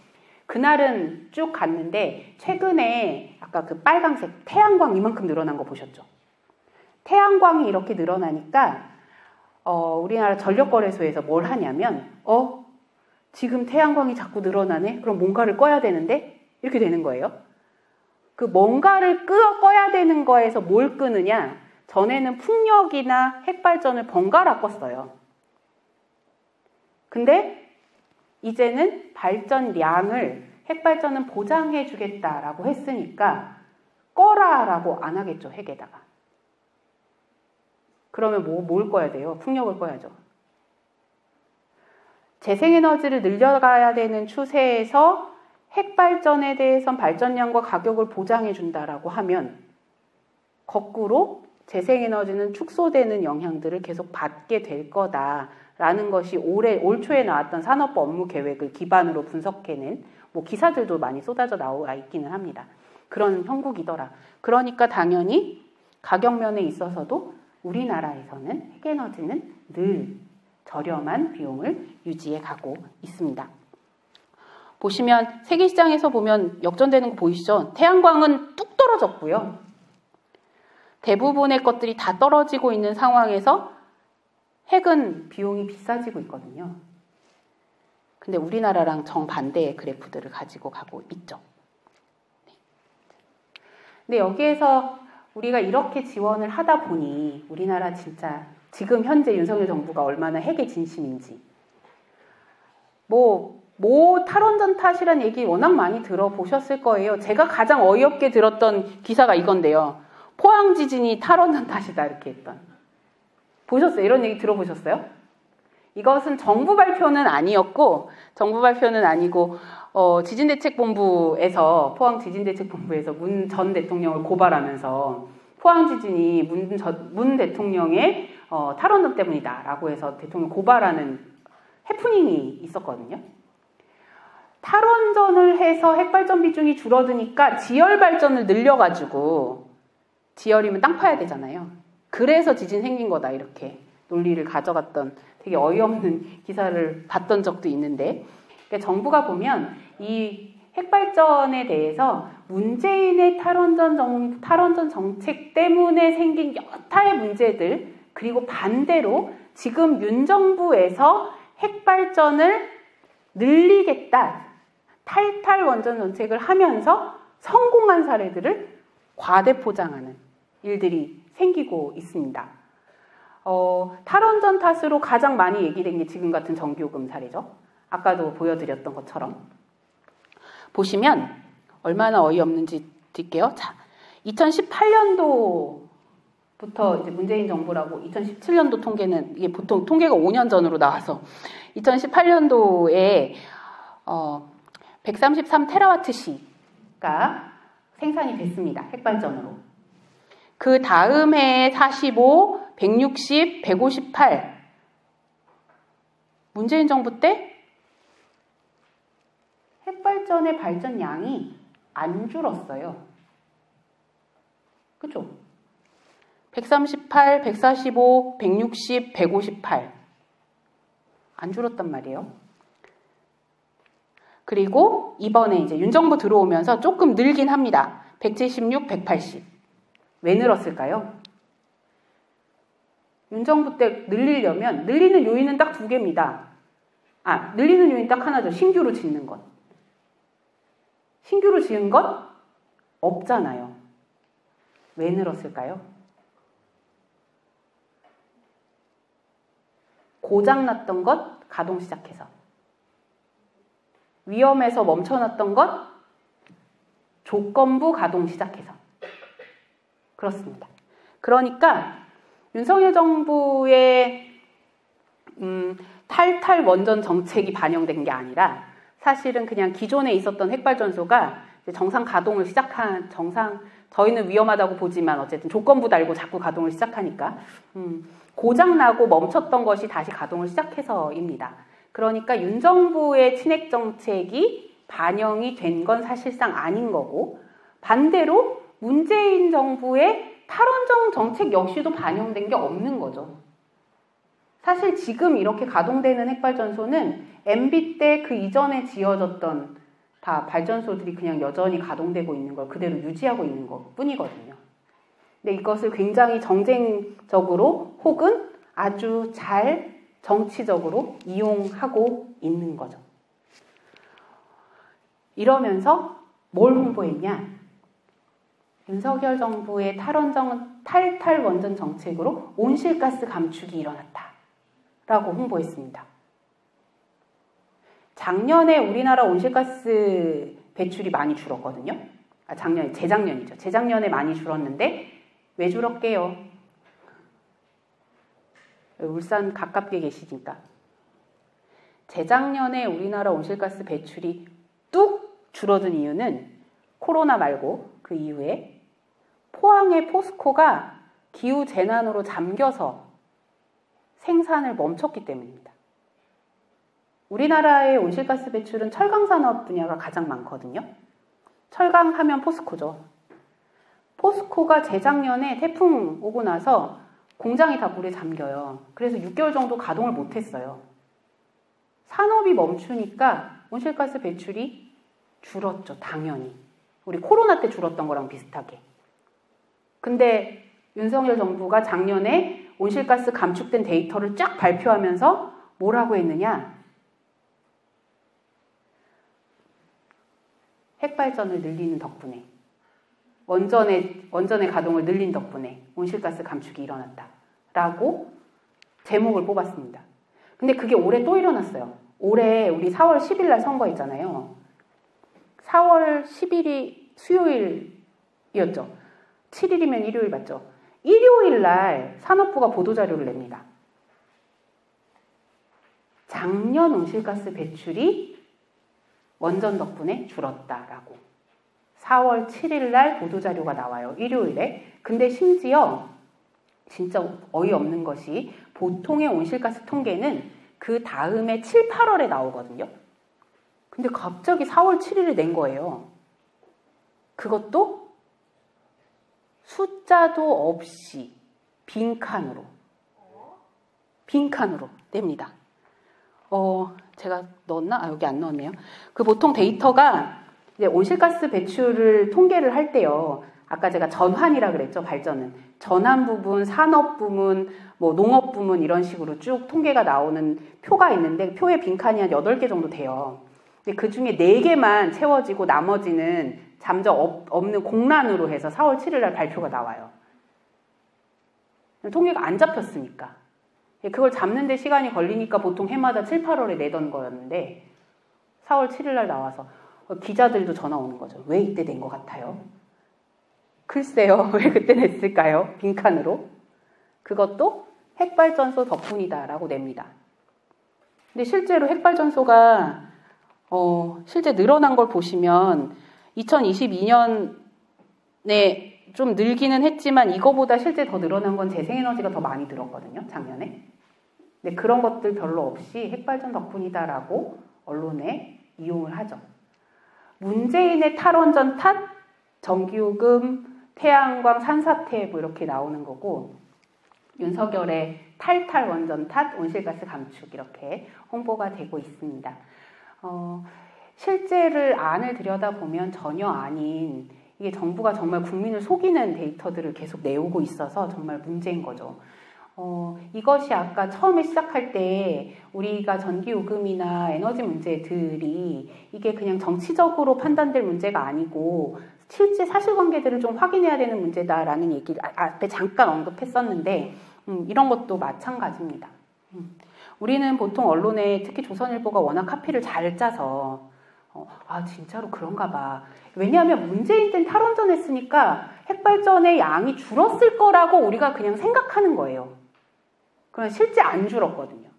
그날은 쭉 갔는데 최근에 아까 그 빨강색 태양광 이만큼 늘어난 거 보셨죠? 태양광이 이렇게 늘어나니까 우리나라 전력거래소에서 뭘 하냐면 지금 태양광이 자꾸 늘어나네? 그럼 뭔가를 꺼야 되는데? 이렇게 되는 거예요. 그 뭔가를 꺼야 되는 거에서 뭘 끄느냐? 전에는 풍력이나 핵발전을 번갈아 껐어요. 근데 이제는 발전량을 핵발전은 보장해 주겠다라고 했으니까 꺼라라고 안 하겠죠, 핵에다가. 그러면 뭘 꺼야 돼요? 풍력을 꺼야죠. 재생에너지를 늘려가야 되는 추세에서 핵발전에 대해선 발전량과 가격을 보장해 준다라고 하면 거꾸로 재생에너지는 축소되는 영향들을 계속 받게 될 거다라는 것이 올 초에 나왔던 산업부 업무 계획을 기반으로 분석해낸 뭐 기사들도 많이 쏟아져 나와 있기는 합니다. 그런 형국이더라. 그러니까 당연히 가격면에 있어서도 우리나라에서는 핵에너지는 늘 저렴한 비용을 유지해 가고 있습니다. 보시면 세계시장에서 보면 역전되는 거 보이시죠? 태양광은 뚝 떨어졌고요. 대부분의 것들이 다 떨어지고 있는 상황에서 핵은 비용이 비싸지고 있거든요. 근데 우리나라랑 정반대의 그래프들을 가지고 가고 있죠. 근데 여기에서 우리가 이렇게 지원을 하다 보니 우리나라 진짜 지금 현재 윤석열 정부가 얼마나 핵의 진심인지 뭐 탈원전 탓이란 얘기 워낙 많이 들어보셨을 거예요. 제가 가장 어이없게 들었던 기사가 이건데요. 포항 지진이 탈원전 탓이다 이렇게 했던. 보셨어요? 이런 얘기 들어보셨어요? 이것은 정부 발표는 아니었고 지진대책본부에서 포항 지진대책본부에서 문 전 대통령을 고발하면서 포항 지진이 문 대통령의 탈원전 때문이다라고 해서 대통령 고발하는 해프닝이 있었거든요. 탈원전을 해서 핵발전 비중이 줄어드니까 지열 발전을 늘려가지고 지열이면 땅 파야 되잖아요. 그래서 지진 생긴 거다 이렇게 논리를 가져갔던 되게 어이없는 기사를 봤던 적도 있는데 그러니까 정부가 보면 이 핵발전에 대해서 문재인의 탈원전 정책 때문에 생긴 여타의 문제들 그리고 반대로 지금 윤 정부에서 핵발전을 늘리겠다 탈탈 원전 정책을 하면서 성공한 사례들을 과대포장하는 일들이 생기고 있습니다. 탈원전 탓으로 가장 많이 얘기된 게 지금 같은 전기요금 사례죠. 아까도 보여드렸던 것처럼. 보시면 얼마나 어이없는지 드릴게요. 자, 2018년도부터 이제 문재인 정부라고 2017년도 통계는 이게 보통 통계가 5년 전으로 나와서 2018년도에 133테라와트시가 생산이 됐습니다. 핵발전으로. 그 다음 해에 45, 160, 158 문재인 정부 때 핵발전의 발전량이 안 줄었어요. 그죠? 138, 145, 160, 158 안 줄었단 말이에요. 그리고 이번에 이제 윤 정부 들어오면서 조금 늘긴 합니다. 176, 180. 왜 늘었을까요? 윤 정부 때 늘리려면 늘리는 요인은 딱 두 개입니다. 늘리는 요인 딱 하나죠. 신규로 짓는 것. 신규로 지은 것 없잖아요. 왜 늘었을까요? 고장났던 것 가동 시작해서. 위험해서 멈춰놨던 것 조건부 가동 시작해서. 그렇습니다. 그러니까 윤석열 정부의 탈탈 원전 정책이 반영된 게 아니라 사실은 그냥 기존에 있었던 핵발전소가 정상 가동을 시작한 저희는 위험하다고 보지만 어쨌든 조건부 달고 자꾸 가동을 시작하니까 고장나고 멈췄던 것이 다시 가동을 시작해서입니다. 그러니까 윤 정부의 친핵 정책이 반영이 된 건 사실상 아닌 거고 반대로 문재인 정부의 탈원전 정책 역시도 반영된 게 없는 거죠. 사실 지금 이렇게 가동되는 핵발전소는 MB 때 그 이전에 지어졌던 다 발전소들이 그냥 여전히 가동되고 있는 걸 그대로 유지하고 있는 것 뿐이거든요. 근데 이것을 굉장히 정쟁적으로 혹은 아주 잘 정치적으로 이용하고 있는 거죠. 이러면서 뭘 홍보했냐? 윤석열 정부의 탈탈 원전 정책으로 온실가스 감축이 일어났다. 라고 홍보했습니다. 작년에 우리나라 온실가스 배출이 많이 줄었거든요. 재작년이죠. 재작년에 많이 줄었는데 왜 줄었게요? 울산 가깝게 계시니까. 재작년에 우리나라 온실가스 배출이 뚝 줄어든 이유는 코로나 말고 그 이후에 포항의 포스코가 기후재난으로 잠겨서 생산을 멈췄기 때문입니다. 우리나라의 온실가스 배출은 철강산업 분야가 가장 많거든요. 철강 하면 포스코죠. 포스코가 재작년에 태풍 오고 나서 공장이 다 물에 잠겨요. 그래서 6개월 정도 가동을 못했어요. 산업이 멈추니까 온실가스 배출이 줄었죠. 당연히. 우리 코로나 때 줄었던 거랑 비슷하게. 근데 윤석열 정부가 작년에 온실가스 감축된 데이터를 쫙 발표하면서 뭐라고 했느냐? 핵발전을 늘리는 덕분에, 원전의 가동을 늘린 덕분에 온실가스 감축이 일어났다라고 제목을 뽑았습니다. 근데 그게 올해 또 일어났어요. 올해 우리 4월 10일 날 선거 있잖아요. 4월 10일이 수요일이었죠. 7일이면 일요일 맞죠? 일요일 날 산업부가 보도자료를 냅니다. 작년 온실가스 배출이 원전 덕분에 줄었다라고. 4월 7일 날 보도자료가 나와요. 일요일에. 근데 심지어 진짜 어이없는 것이 보통의 온실가스 통계는 그 다음에 7, 8월에 나오거든요. 근데 갑자기 4월 7일에 낸 거예요. 그것도 숫자도 없이 빈칸으로 냅니다. 제가 넣었나? 여기 안 넣었네요. 그 보통 데이터가 이제 온실가스 배출을 통계를 할 때요. 아까 제가 전환이라 그랬죠. 발전은. 전환 부분, 산업 부분, 뭐 농업 부분 이런 식으로 쭉 통계가 나오는 표가 있는데 표에 빈칸이 한 8개 정도 돼요. 근데 그 중에 4개만 채워지고 나머지는 잠정 없는 공란으로 해서 4월 7일 날 발표가 나와요. 통계가 안 잡혔으니까. 그걸 잡는 데 시간이 걸리니까 보통 해마다 7, 8월에 내던 거였는데 4월 7일 날 나와서 기자들도 전화 오는 거죠. 왜 이때 낸 것 같아요? 글쎄요. 왜 그때 냈을까요? 빈칸으로. 그것도 핵발전소 덕분이다라고 냅니다. 근데 실제로 핵발전소가 실제 늘어난 걸 보시면 2022년에 좀 늘기는 했지만 이거보다 실제 더 늘어난 건 재생에너지가 더 많이 들었거든요. 작년에. 근데 그런 것들 별로 없이 핵발전 덕분이다라고 언론에 이용을 하죠. 문재인의 탈원전 탓, 전기요금, 태양광, 산사태 뭐 이렇게 나오는 거고 윤석열의 탈탈 원전 탓, 온실가스 감축 이렇게 홍보가 되고 있습니다. 실제를 안을 들여다보면 전혀 아닌 이게 정부가 정말 국민을 속이는 데이터들을 계속 내오고 있어서 정말 문제인 거죠. 이것이 아까 처음에 시작할 때 우리가 전기요금이나 에너지 문제들이 이게 그냥 정치적으로 판단될 문제가 아니고 실제 사실관계들을 좀 확인해야 되는 문제다라는 얘기를 앞에 잠깐 언급했었는데 이런 것도 마찬가지입니다. 우리는 보통 언론에 특히 조선일보가 워낙 카피를 잘 짜서 진짜로 그런가 봐. 왜냐하면 문재인 때는 탈원전 했으니까 핵발전의 양이 줄었을 거라고 우리가 그냥 생각하는 거예요. 그러나 실제 안 줄었거든요.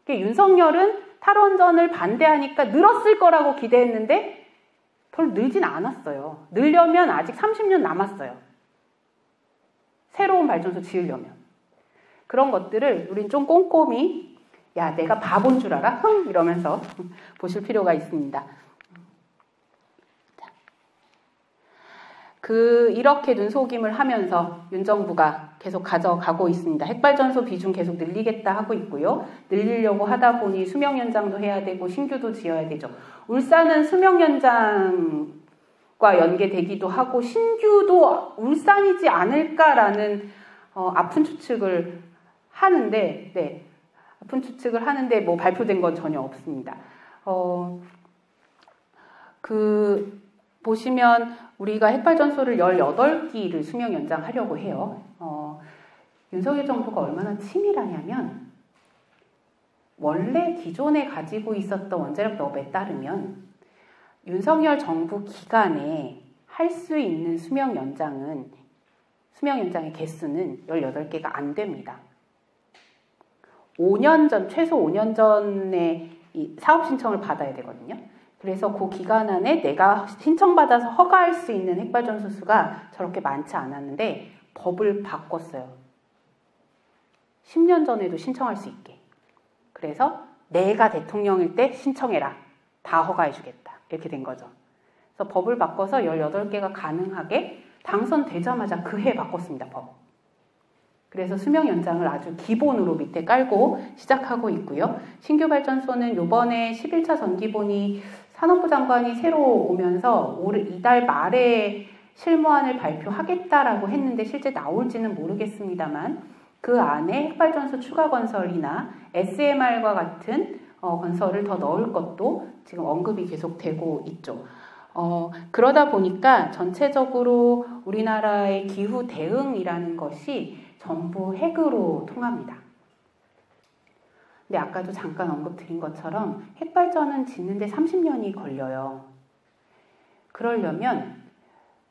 윤석열은 탈원전을 반대하니까 늘었을 거라고 기대했는데 별로 늘진 않았어요. 늘려면 아직 30년 남았어요. 새로운 발전소 지으려면. 그런 것들을 우린 좀 꼼꼼히 야 내가 바본 줄 알아? 이러면서 보실 필요가 있습니다. 이렇게 눈속임을 하면서 윤 정부가 계속 가져가고 있습니다. 핵발전소 비중 계속 늘리겠다 하고 있고요. 늘리려고 하다 보니 수명 연장도 해야 되고 신규도 지어야 되죠. 울산은 수명 연장과 연계되기도 하고 신규도 울산이지 않을까라는 아픈 추측을 하는데 뭐 발표된 건 전혀 없습니다. 보시면 우리가 핵발전소를 18기를 수명 연장하려고 해요. 윤석열 정부가 얼마나 치밀하냐면 원래 기존에 가지고 있었던 원자력법에 따르면 윤석열 정부 기간에 할 수 있는 수명 연장의 개수는 18개가 안 됩니다. 5년 전, 최소 5년 전에 이 사업 신청을 받아야 되거든요. 그래서 그 기간 안에 내가 신청받아서 허가할 수 있는 핵발전소 수가 저렇게 많지 않았는데 법을 바꿨어요. 10년 전에도 신청할 수 있게. 그래서 내가 대통령일 때 신청해라. 다 허가해주겠다. 이렇게 된 거죠. 그래서 법을 바꿔서 18개가 가능하게 당선되자마자 그 해 바꿨습니다. 법. 그래서 수명 연장을 아주 기본으로 밑에 깔고 시작하고 있고요. 신규 발전소는 이번에 11차 전기본이 산업부 장관이 새로 오면서 이달 말에 실무안을 발표하겠다라고 했는데 실제 나올지는 모르겠습니다만 그 안에 핵발전소 추가 건설이나 SMR과 같은 건설을 더 넣을 것도 지금 언급이 계속되고 있죠. 그러다 보니까 전체적으로 우리나라의 기후 대응이라는 것이 전부 핵으로 통합니다. 근데 아까도 잠깐 언급드린 것처럼 핵발전은 짓는데 30년이 걸려요. 그러려면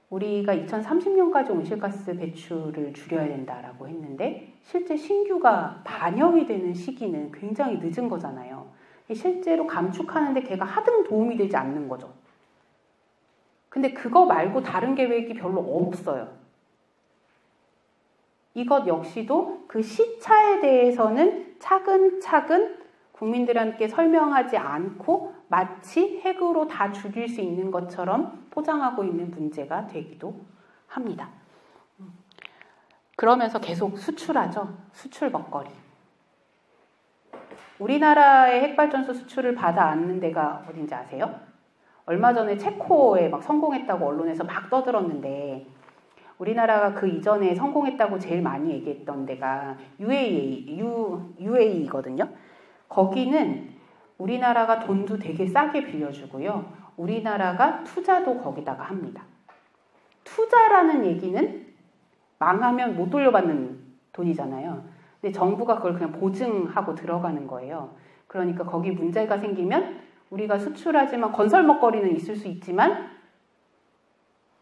우리가 2030년까지 온실가스 배출을 줄여야 된다라고 했는데 실제 신규가 반영이 되는 시기는 굉장히 늦은 거잖아요. 실제로 감축하는데 걔가 하등 도움이 되지 않는 거죠. 근데 그거 말고 다른 계획이 별로 없어요. 이것 역시도 그 시차에 대해서는 차근차근 국민들한테 설명하지 않고 마치 핵으로 다 죽일 수 있는 것처럼 포장하고 있는 문제가 되기도 합니다. 그러면서 계속 수출하죠. 수출 먹거리. 우리나라의 핵발전소 수출을 받아 안는 데가 어딘지 아세요? 얼마 전에 체코에 막 성공했다고 언론에서 막 떠들었는데 우리나라가 그 이전에 성공했다고 제일 많이 얘기했던 데가 UAE거든요. 거기는 우리나라가 돈도 되게 싸게 빌려주고요. 우리나라가 투자도 거기다가 합니다. 투자라는 얘기는 망하면 못 돌려받는 돈이잖아요. 근데 정부가 그걸 그냥 보증하고 들어가는 거예요. 그러니까 거기 문제가 생기면 우리가 수출하지만 건설 먹거리는 있을 수 있지만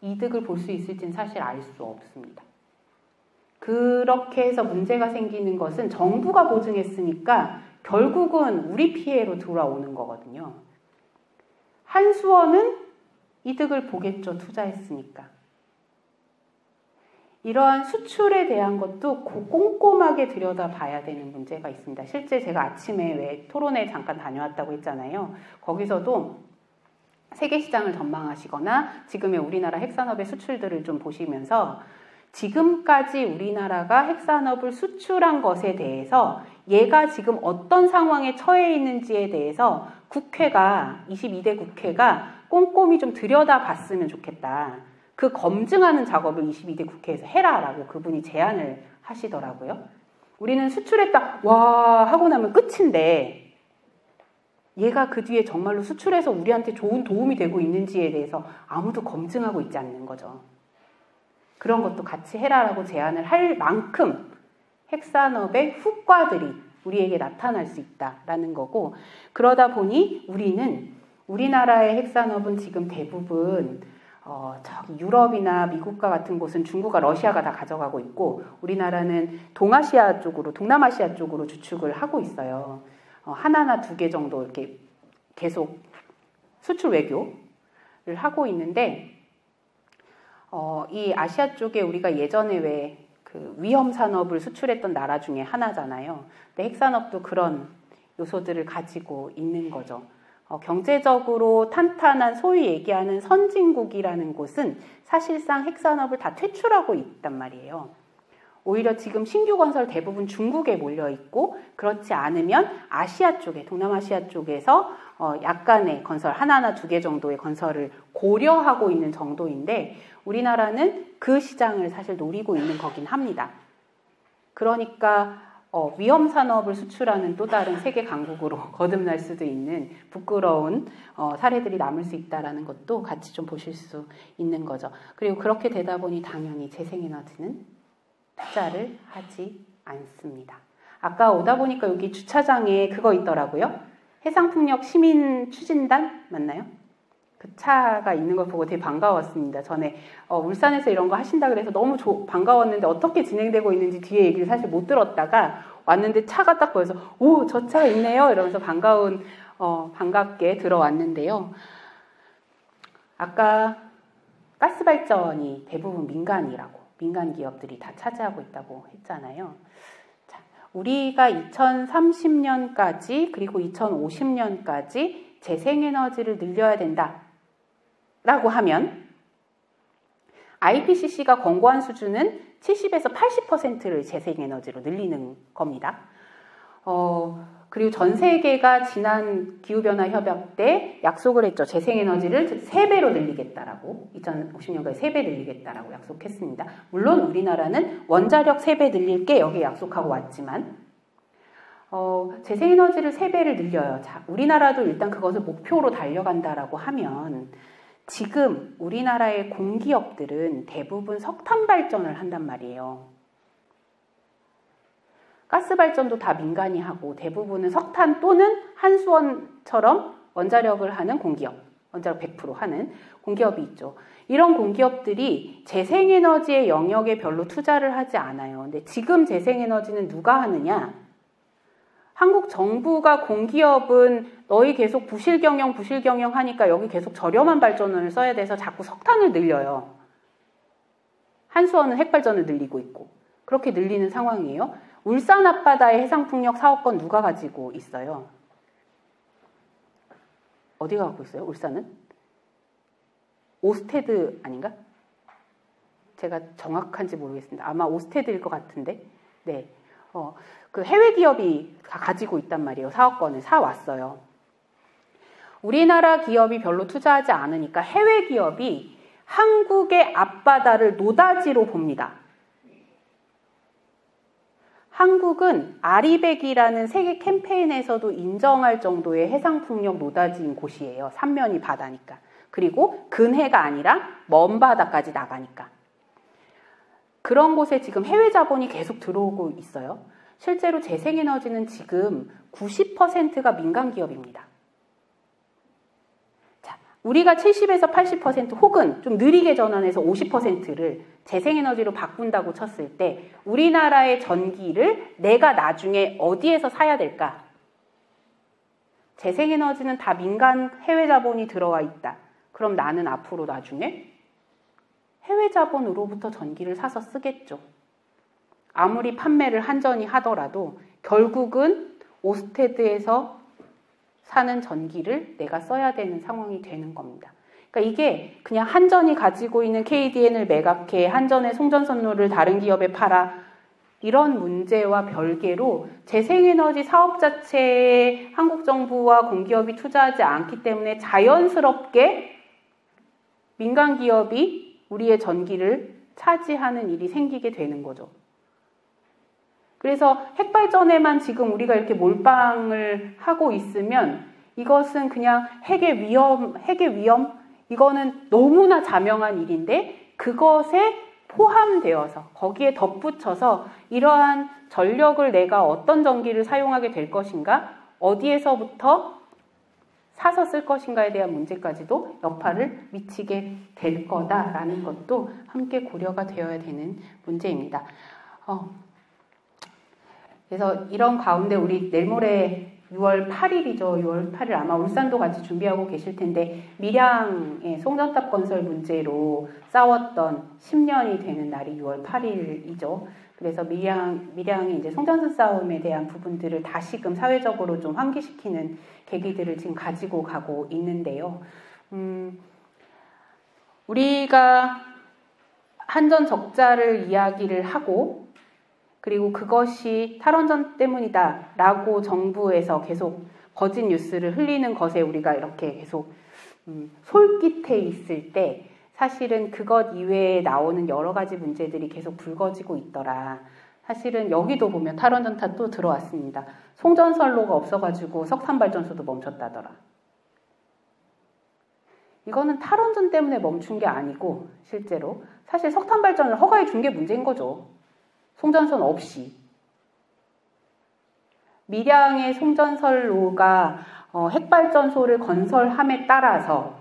이득을 볼 수 있을지는 사실 알 수 없습니다. 그렇게 해서 문제가 생기는 것은 정부가 보증했으니까 결국은 우리 피해로 돌아오는 거거든요. 한수원은 이득을 보겠죠. 투자했으니까. 이러한 수출에 대한 것도 꼼꼼하게 들여다봐야 되는 문제가 있습니다. 실제 제가 아침에 왜 토론회 잠깐 다녀왔다고 했잖아요. 거기서도 세계시장을 전망하시거나 지금의 우리나라 핵산업의 수출들을 좀 보시면서 지금까지 우리나라가 핵산업을 수출한 것에 대해서 얘가 지금 어떤 상황에 처해 있는지에 대해서 국회가 22대 국회가 꼼꼼히 좀 들여다봤으면 좋겠다. 그 검증하는 작업을 22대 국회에서 해라라고 그분이 제안을 하시더라고요. 우리는 수출했다 와 하고 나면 끝인데 얘가 그 뒤에 정말로 수출해서 우리한테 좋은 도움이 되고 있는지에 대해서 아무도 검증하고 있지 않는 거죠. 그런 것도 같이 해라라고 제안을 할 만큼 핵산업의 효과들이 우리에게 나타날 수 있다라는 거고 그러다 보니 우리나라의 핵산업은 지금 대부분 저기 유럽이나 미국과 같은 곳은 중국과 러시아가 다 가져가고 있고 우리나라는 동아시아 쪽으로 동남아시아 쪽으로 주축을 하고 있어요. 하나나 두 개 정도 이렇게 계속 수출 외교를 하고 있는데 이 아시아 쪽에 우리가 예전에 왜 그 위험 산업을 수출했던 나라 중에 하나잖아요. 근데 핵산업도 그런 요소들을 가지고 있는 거죠. 경제적으로 탄탄한 소위 얘기하는 선진국이라는 곳은 사실상 핵산업을 다 퇴출하고 있단 말이에요. 오히려 지금 신규 건설 대부분 중국에 몰려 있고 그렇지 않으면 아시아 쪽에 동남아시아 쪽에서 약간의 건설 하나나 두 개 정도의 건설을 고려하고 있는 정도인데 우리나라는 그 시장을 사실 노리고 있는 거긴 합니다. 그러니까 위험 산업을 수출하는 또 다른 세계 강국으로 거듭날 수도 있는 부끄러운 사례들이 남을 수 있다는 것도 같이 좀 보실 수 있는 거죠. 그리고 그렇게 되다 보니 당연히 재생에너지는 투자를 하지 않습니다. 아까 오다 보니까 여기 주차장에 그거 있더라고요. 해상풍력 시민 추진단 맞나요? 그 차가 있는 걸 보고 되게 반가웠습니다. 전에 울산에서 이런 거 하신다 그래서 너무 반가웠는데 어떻게 진행되고 있는지 뒤에 얘기를 사실 못 들었다가 왔는데 차가 딱 보여서 오, 저 차가 있네요 이러면서 반갑게 들어왔는데요. 아까 가스 발전이 대부분 민간이라고 민간 기업들이 다 차지하고 있다고 했잖아요. 자, 우리가 2030년까지 그리고 2050년까지 재생에너지를 늘려야 된다라고 하면 IPCC가 권고한 수준은 70에서 80%를 재생에너지로 늘리는 겁니다. 그리고 전 세계가 지난 기후변화 협약 때 약속을 했죠. 재생에너지를 3배로 늘리겠다라고 2050년까지 3배 늘리겠다라고 약속했습니다. 물론 우리나라는 원자력 3배 늘릴게 여기 약속하고 왔지만 재생에너지를 3배를 늘려요. 자, 우리나라도 일단 그것을 목표로 달려간다라고 하면 지금 우리나라의 공기업들은 대부분 석탄 발전을 한단 말이에요. 가스 발전도 다 민간이 하고 대부분은 석탄 또는 한수원처럼 원자력을 하는 공기업, 원자력 100% 하는 공기업이 있죠. 이런 공기업들이 재생에너지의 영역에 별로 투자를 하지 않아요. 근데 지금 재생에너지는 누가 하느냐? 한국 정부가 공기업은 너희 계속 부실경영 하니까 여기 계속 저렴한 발전을 써야 돼서 자꾸 석탄을 늘려요. 한수원은 핵발전을 늘리고 있고 그렇게 늘리는 상황이에요. 울산 앞바다의 해상풍력 사업권 누가 가지고 있어요? 어디가 갖고 있어요? 울산은? 오스테드 아닌가? 제가 정확한지 모르겠습니다. 아마 오스테드일 것 같은데. 네. 그 해외 기업이 가지고 있단 말이에요. 사업권을 사왔어요. 우리나라 기업이 별로 투자하지 않으니까 해외 기업이 한국의 앞바다를 노다지로 봅니다. 한국은 아리백이라는 세계 캠페인에서도 인정할 정도의 해상풍력 노다지인 곳이에요. 삼면이 바다니까. 그리고 근해가 아니라 먼 바다까지 나가니까. 그런 곳에 지금 해외 자본이 계속 들어오고 있어요. 실제로 재생에너지는 지금 90%가 민간 기업입니다. 자, 우리가 70에서 80% 혹은 좀 느리게 전환해서 50%를 재생에너지로 바꾼다고 쳤을 때 우리나라의 전기를 내가 나중에 어디에서 사야 될까? 재생에너지는 다 민간 해외 자본이 들어와 있다. 그럼 나는 앞으로 나중에 해외 자본으로부터 전기를 사서 쓰겠죠. 아무리 판매를 한전이 하더라도 결국은 오스테드에서 사는 전기를 내가 써야 되는 상황이 되는 겁니다. 그러니까 이게 그냥 한전이 가지고 있는 KDN을 매각해 한전의 송전선로를 다른 기업에 팔아 이런 문제와 별개로 재생에너지 사업 자체에 한국 정부와 공기업이 투자하지 않기 때문에 자연스럽게 민간 기업이 우리의 전기를 차지하는 일이 생기게 되는 거죠. 그래서 핵발전에만 지금 우리가 이렇게 몰빵을 하고 있으면 이것은 그냥 핵의 위험, 이거는 너무나 자명한 일인데 그것에 포함되어서 거기에 덧붙여서 이러한 전력을 내가 어떤 전기를 사용하게 될 것인가, 어디에서부터 사서 쓸 것인가에 대한 문제까지도 여파를 미치게 될 거다라는 것도 함께 고려가 되어야 되는 문제입니다. 그래서 이런 가운데 우리 내일 모레 6월 8일이죠. 6월 8일 아마 울산도 같이 준비하고 계실 텐데 밀양의 송전탑 건설 문제로 싸웠던 10년이 되는 날이 6월 8일이죠. 그래서 밀양의 이제 송전선 싸움에 대한 부분들을 다시금 사회적으로 좀 환기시키는 계기들을 지금 가지고 가고 있는데요. 우리가 한전 적자를 이야기를 하고 그리고 그것이 탈원전 때문이다라고 정부에서 계속 거짓 뉴스를 흘리는 것에 우리가 이렇게 계속 솔깃해 있을 때 사실은 그것 이외에 나오는 여러 가지 문제들이 계속 불거지고 있더라. 사실은 여기도 보면 탈원전 탓 또 들어왔습니다. 송전선로가 없어가지고 석탄발전소도 멈췄다더라. 이거는 탈원전 때문에 멈춘 게 아니고 실제로 사실 석탄발전을 허가해 준 게 문제인 거죠. 송전선 없이. 밀양의 송전선로가 핵발전소를 건설함에 따라서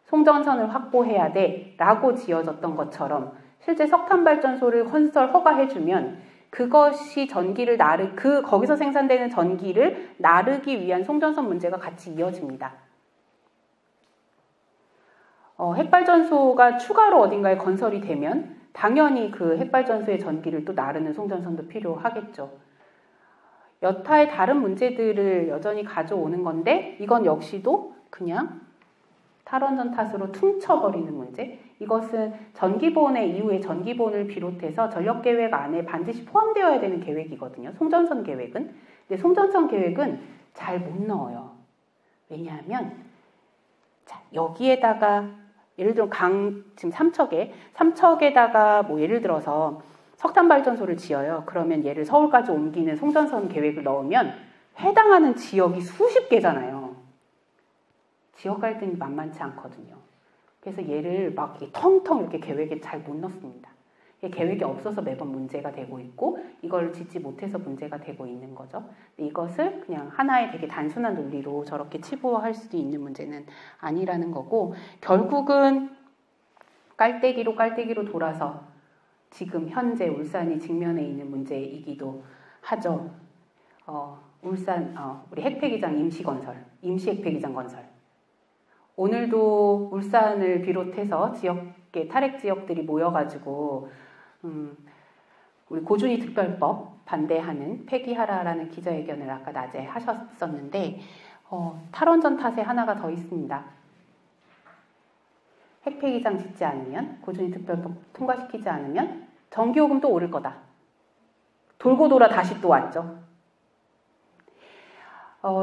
송전선을 확보해야 돼 라고 지어졌던 것처럼 실제 석탄발전소를 건설 허가해주면 그것이 전기를 거기서 생산되는 전기를 나르기 위한 송전선 문제가 같이 이어집니다. 핵발전소가 추가로 어딘가에 건설이 되면 당연히 그 핵발전소의 전기를 또 나르는 송전선도 필요하겠죠. 여타의 다른 문제들을 여전히 가져오는 건데 이건 역시도 그냥 탈원전 탓으로 퉁쳐버리는 문제. 이것은 전기보온의 이후에 전기보온을 비롯해서 전력계획 안에 반드시 포함되어야 되는 계획이거든요. 송전선 계획은. 근데 송전선 계획은 잘 못 넣어요. 왜냐하면 자, 여기에다가 예를 들어 지금 삼척에다가 뭐 예를 들어서 석탄발전소를 지어요. 그러면 얘를 서울까지 옮기는 송전선 계획을 넣으면 해당하는 지역이 수십 개잖아요. 지역 갈등이 만만치 않거든요. 그래서 얘를 막 텅텅 이렇게 계획에 잘 못 넣습니다. 계획이 없어서 매번 문제가 되고 있고 이걸 짓지 못해서 문제가 되고 있는 거죠. 이것을 그냥 하나의 되게 단순한 논리로 저렇게 치부할 수도 있는 문제는 아니라는 거고 결국은 깔때기로 돌아서 지금 현재 울산이 직면해 있는 문제이기도 하죠. 울산 우리 핵폐기장 임시 핵폐기장 건설. 오늘도 울산을 비롯해서 지역계 탈핵 지역들이 모여가지고 우리 고준희 특별법 반대하는 폐기하라라는 기자회견을 아까 낮에 하셨었는데 탈원전 탓에 하나가 더 있습니다. 핵폐기장 짓지 않으면 고준희 특별법 통과시키지 않으면 전기요금 또 오를 거다. 돌고 돌아 다시 또 왔죠.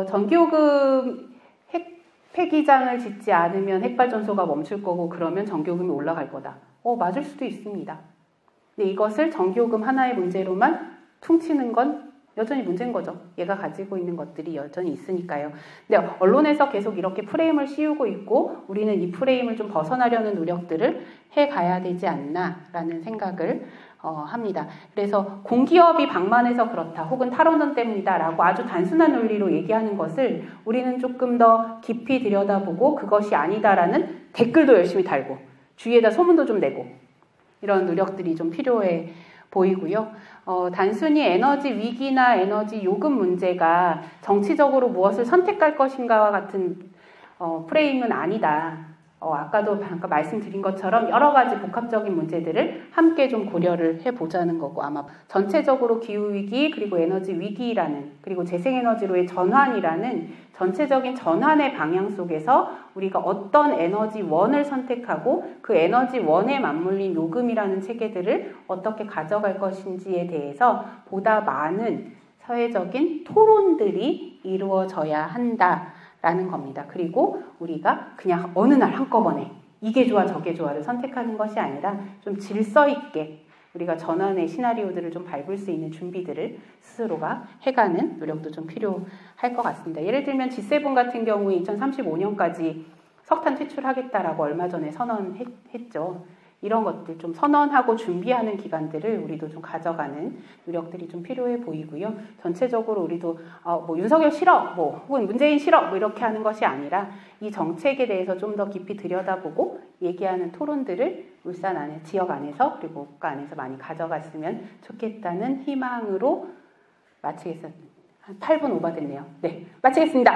전기요금 폐기장을 짓지 않으면 핵발전소가 멈출 거고 그러면 전기요금이 올라갈 거다. 맞을 수도 있습니다. 근데 이것을 전기요금 하나의 문제로만 퉁치는 건 여전히 문제인 거죠. 얘가 가지고 있는 것들이 여전히 있으니까요. 근데 언론에서 계속 이렇게 프레임을 씌우고 있고 우리는 이 프레임을 좀 벗어나려는 노력들을 해가야 되지 않나라는 생각을 합니다. 그래서 공기업이 방만해서 그렇다 혹은 탈원전 때문이다라고 아주 단순한 논리로 얘기하는 것을 우리는 조금 더 깊이 들여다보고 그것이 아니다라는 댓글도 열심히 달고 주위에다 소문도 좀 내고 이런 노력들이 좀 필요해 보이고요. 단순히 에너지 위기나 에너지 요금 문제가 정치적으로 무엇을 선택할 것인가와 같은 프레임은 아니다. 아까도 잠깐 말씀드린 것처럼 여러 가지 복합적인 문제들을 함께 좀 고려를 해보자는 거고 아마 전체적으로 기후위기 그리고 에너지 위기라는 그리고 재생에너지로의 전환이라는 전체적인 전환의 방향 속에서 우리가 어떤 에너지원을 선택하고 그 에너지원에 맞물린 요금이라는 체계들을 어떻게 가져갈 것인지에 대해서 보다 많은 사회적인 토론들이 이루어져야 한다. 라는 겁니다. 그리고 우리가 그냥 어느 날 한꺼번에 이게 좋아 저게 좋아를 선택하는 것이 아니라 좀 질서 있게 우리가 전환의 시나리오들을 좀 밟을 수 있는 준비들을 스스로가 해가는 노력도 좀 필요할 것 같습니다. 예를 들면 G7 같은 경우에 2035년까지 석탄 퇴출하겠다라고 얼마 전에 선언했죠. 이런 것들 좀 선언하고 준비하는 기간들을 우리도 좀 가져가는 노력들이 좀 필요해 보이고요. 전체적으로 우리도 뭐 윤석열 싫어, 뭐 혹은 문재인 싫어, 뭐 이렇게 하는 것이 아니라 이 정책에 대해서 좀 더 깊이 들여다보고 얘기하는 토론들을 울산 안에 지역 안에서 그리고 국가 안에서 많이 가져갔으면 좋겠다는 희망으로 마치겠습니다. 한 8분 오버됐네요. 네, 마치겠습니다.